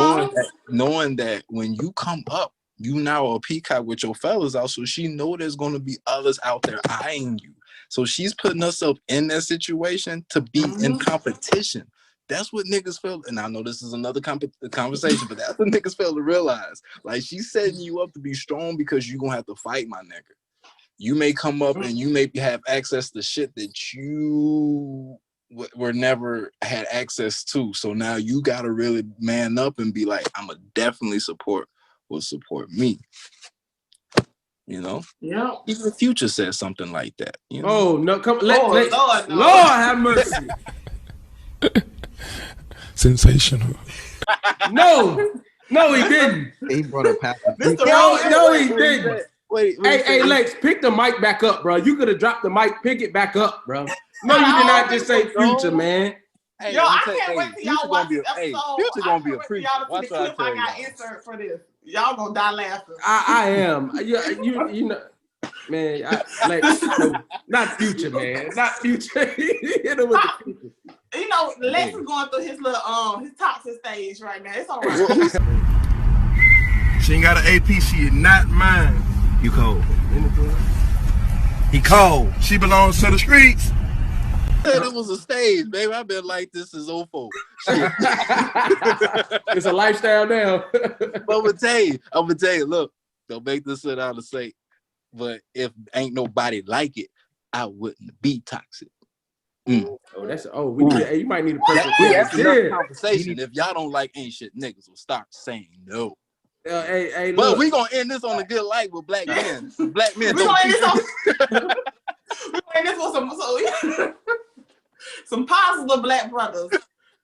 knowing that when you come up, you now a peacock with your fellas out, so she know there's going to be others out there eyeing you. So she's putting herself in that situation to be in competition. That's what niggas feel. And I know this is another conversation, but that's what niggas fail to realize. Like, she's setting you up to be strong because you're going to have to fight, my nigga. You may come up and you may have access to shit that you were never had access to. So now you got to really man up and be like, I'm going to definitely support me. You know? Yeah. Even Future said something like that. You know? Oh, no. Come, Lord have mercy. Sensational. No, he didn't. He brought up No, he didn't. Wait, hey, Lex, pick the mic back up, bro. You could have dropped the mic. Pick it back up, bro. No, you did not just say Future, man. Hey, yo, I can't wait till y'all watch this episode. Future gonna be a preacher. Y'all to see the clip I got insert for this. Y'all gonna die laughing. I am. You know, man. Lex, no, not Future, man. Not Future. You know, Lex is going through his little his toxic stage right now. It's all right. She ain't got an AP. She is not mine. You cold. He cold. She belongs to the streets. It was a stage, baby. I've been like this since 04. It's a lifestyle now. But I'm gonna tell you, look, don't make this shit out of sight. But if ain't nobody like it, I wouldn't be toxic. Oh, you might need a person. That's another conversation. If y'all don't like ain't shit, niggas will start saying no. Hey, but we gonna end this on a good light with black men. Black men. We gonna end this on some. Some positive black brothers.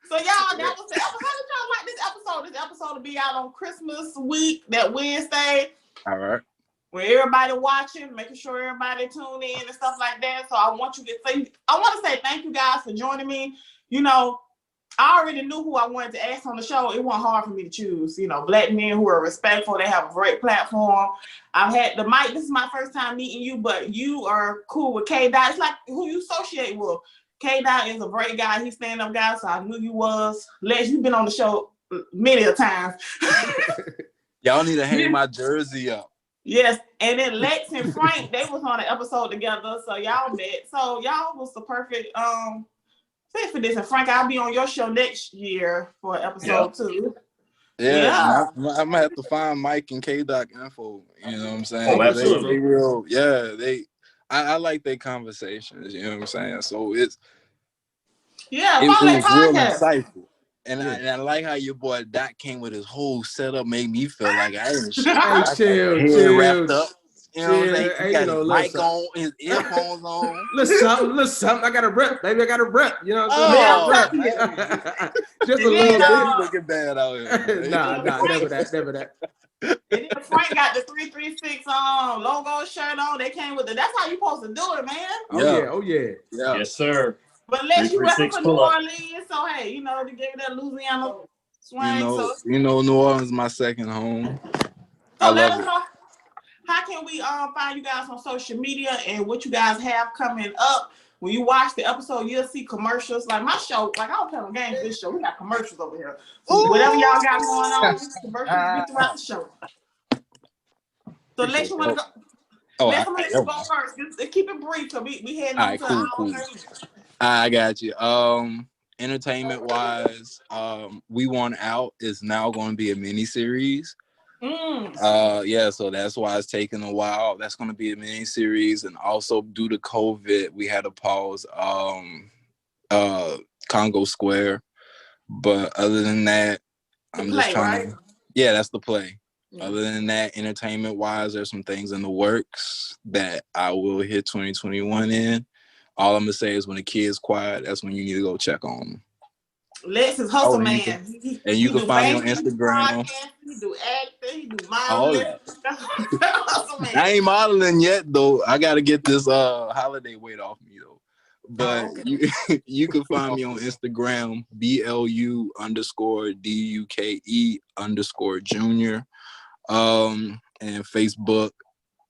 So y'all, that was the episode. How did y'all like this episode? This episode will be out on Christmas week, that Wednesday. All right. Where everybody watching, making sure everybody tune in and stuff like that. So I want to say thank you guys for joining me. You know, I already knew who I wanted to ask on the show. It wasn't hard for me to choose. You know, black men who are respectful. They have a great platform. I've had the Mike. This is my first time meeting you, but you are cool with Kayla Got. It's like who you associate with. Kayla Got is a great guy. He's stand-up guy, so I knew you was. Les, you've been on the show many a times. Y'all need to hang my jersey up. Yes, and then Lex and Frank, they was on an episode together, so y'all met. So y'all was the perfect fit for this. And Frank, I'll be on your show next year for episode 2. Yeah. I'm gonna have to find Mike and K-Doc info. You know what I'm saying? Oh, absolutely. They real, yeah. I like their conversations. You know what I'm saying? So it was real insightful. And I like how your boy Doc came with his whole setup, made me feel like I didn't chill, wrapped up. You know what I'm saying? He got his mic on, his earphones on. Little something. I got a rep, baby. I got a rep. You know what I'm saying? Just a little bit. Looking bad out here. Nah, never that. And then Frank got the 336 logo shirt on. They came with it. That's how you supposed to do it, man. Oh yeah. Yes, sir. But unless you repping for New Orleans, so hey, you know, to give it that Louisiana swing. New Orleans is my second home. So let us know, how can we find you guys on social media and what you guys have coming up? When you watch the episode, you'll see commercials. Like my show, like I don't play no games this show. We got commercials over here. So whatever y'all got going on, commercials be throughout the show. So let you want to go. Let somebody go first. Just keep it brief, so we heading on to our cool. I got you. Entertainment wise, We Want Out is now going to be a mini series. So that's why it's taking a while. That's going to be a mini series, and also due to COVID, we had to pause Congo Square. But other than that, I'm just trying to. Yeah, that's the play. Yeah. Other than that, entertainment wise, there's some things in the works that I will hit 2021 in. All I'm gonna say is when the kid's quiet, that's when you need to go check on them. Lex is hustle man. You can find me on Instagram. He do acting, he do modeling. I ain't modeling yet though. I gotta get this holiday weight off me though. But you can find me on Instagram, BLU_DUKE_Junior. And Facebook,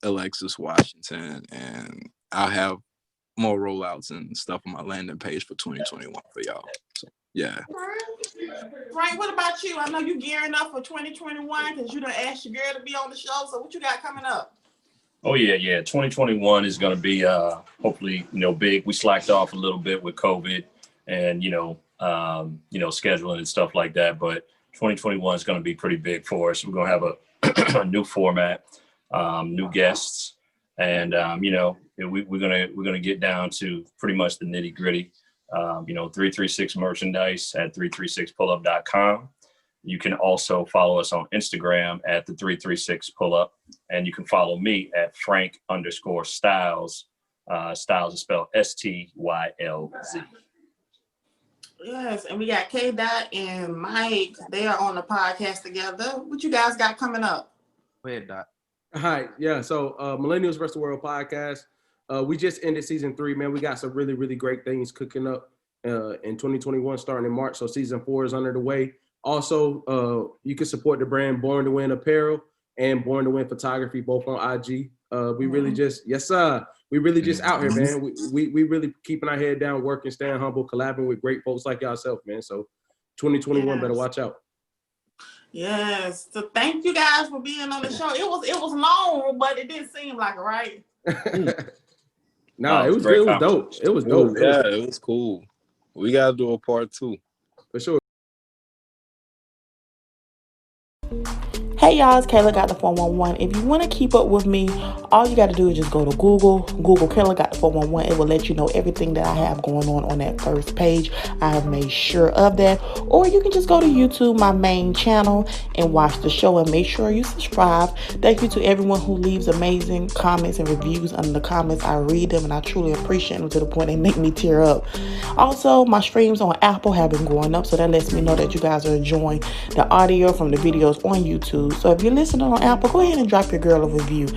Alexis Washington. And I'll have more rollouts and stuff on my landing page for 2021 for y'all. So yeah. Frank, what about you? I know you gearing up for 2021 because you done asked your girl to be on the show. So what you got coming up? Oh yeah. 2021 is going to be hopefully big. We slacked off a little bit with COVID and scheduling and stuff like that. But 2021 is going to be pretty big for us. We're going to have a new format, new guests, and we're gonna get down to pretty much the nitty gritty. 336 merchandise at 336pullup.com. You can also follow us on Instagram at the 336 Pullup, and you can follow me at Frank_Styles. Styles is spelled STYLZ. Yes, and we got K-Dot and Mike. They are on the podcast together. What you guys got coming up? Go ahead, Dot. Hi, yeah. So Millennials vs. the World podcast. We just ended season 3, man. We got some really, really great things cooking up in 2021, starting in March. So season 4 is under the way. Also, you can support the brand Born to Win Apparel and Born to Win Photography, both on IG. We really just, yes, sir. We really just out here, man. We really keeping our head down, working, staying humble, collabing with great folks like yourself, man. So 2021, better watch out. Yes. So thank you guys for being on the show. It was long, but it didn't seem like it, right? It was good. It was dope. It was dope. Yeah, it was cool. We gotta do a part 2. For sure. Hey y'all, it's Kayla Got the 411. If you want to keep up with me, all you got to do is just go to Google Kayla Got the 411. It will let you know everything that I have going on that first page. I have made sure of that. Or you can just go to YouTube, my main channel, and watch the show, and make sure you subscribe. Thank you to everyone who leaves amazing comments and reviews under the comments. I read them and I truly appreciate them to the point they make me tear up. Also, my streams on Apple have been going up, so that lets me know that you guys are enjoying the audio from the videos on YouTube. So if you're listening on Apple, go ahead and drop your girl a review.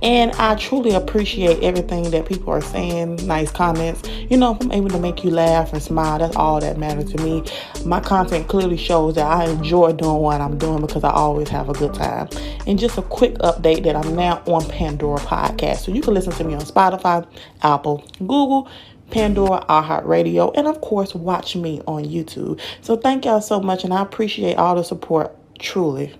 And I truly appreciate everything that people are saying, nice comments. You know, if I'm able to make you laugh and smile, that's all that matters to me. My content clearly shows that I enjoy doing what I'm doing because I always have a good time. And just a quick update that I'm now on Pandora Podcast. So you can listen to me on Spotify, Apple, Google, Pandora, iHeartRadio, and of course, watch me on YouTube. So thank y'all so much, and I appreciate all the support, truly.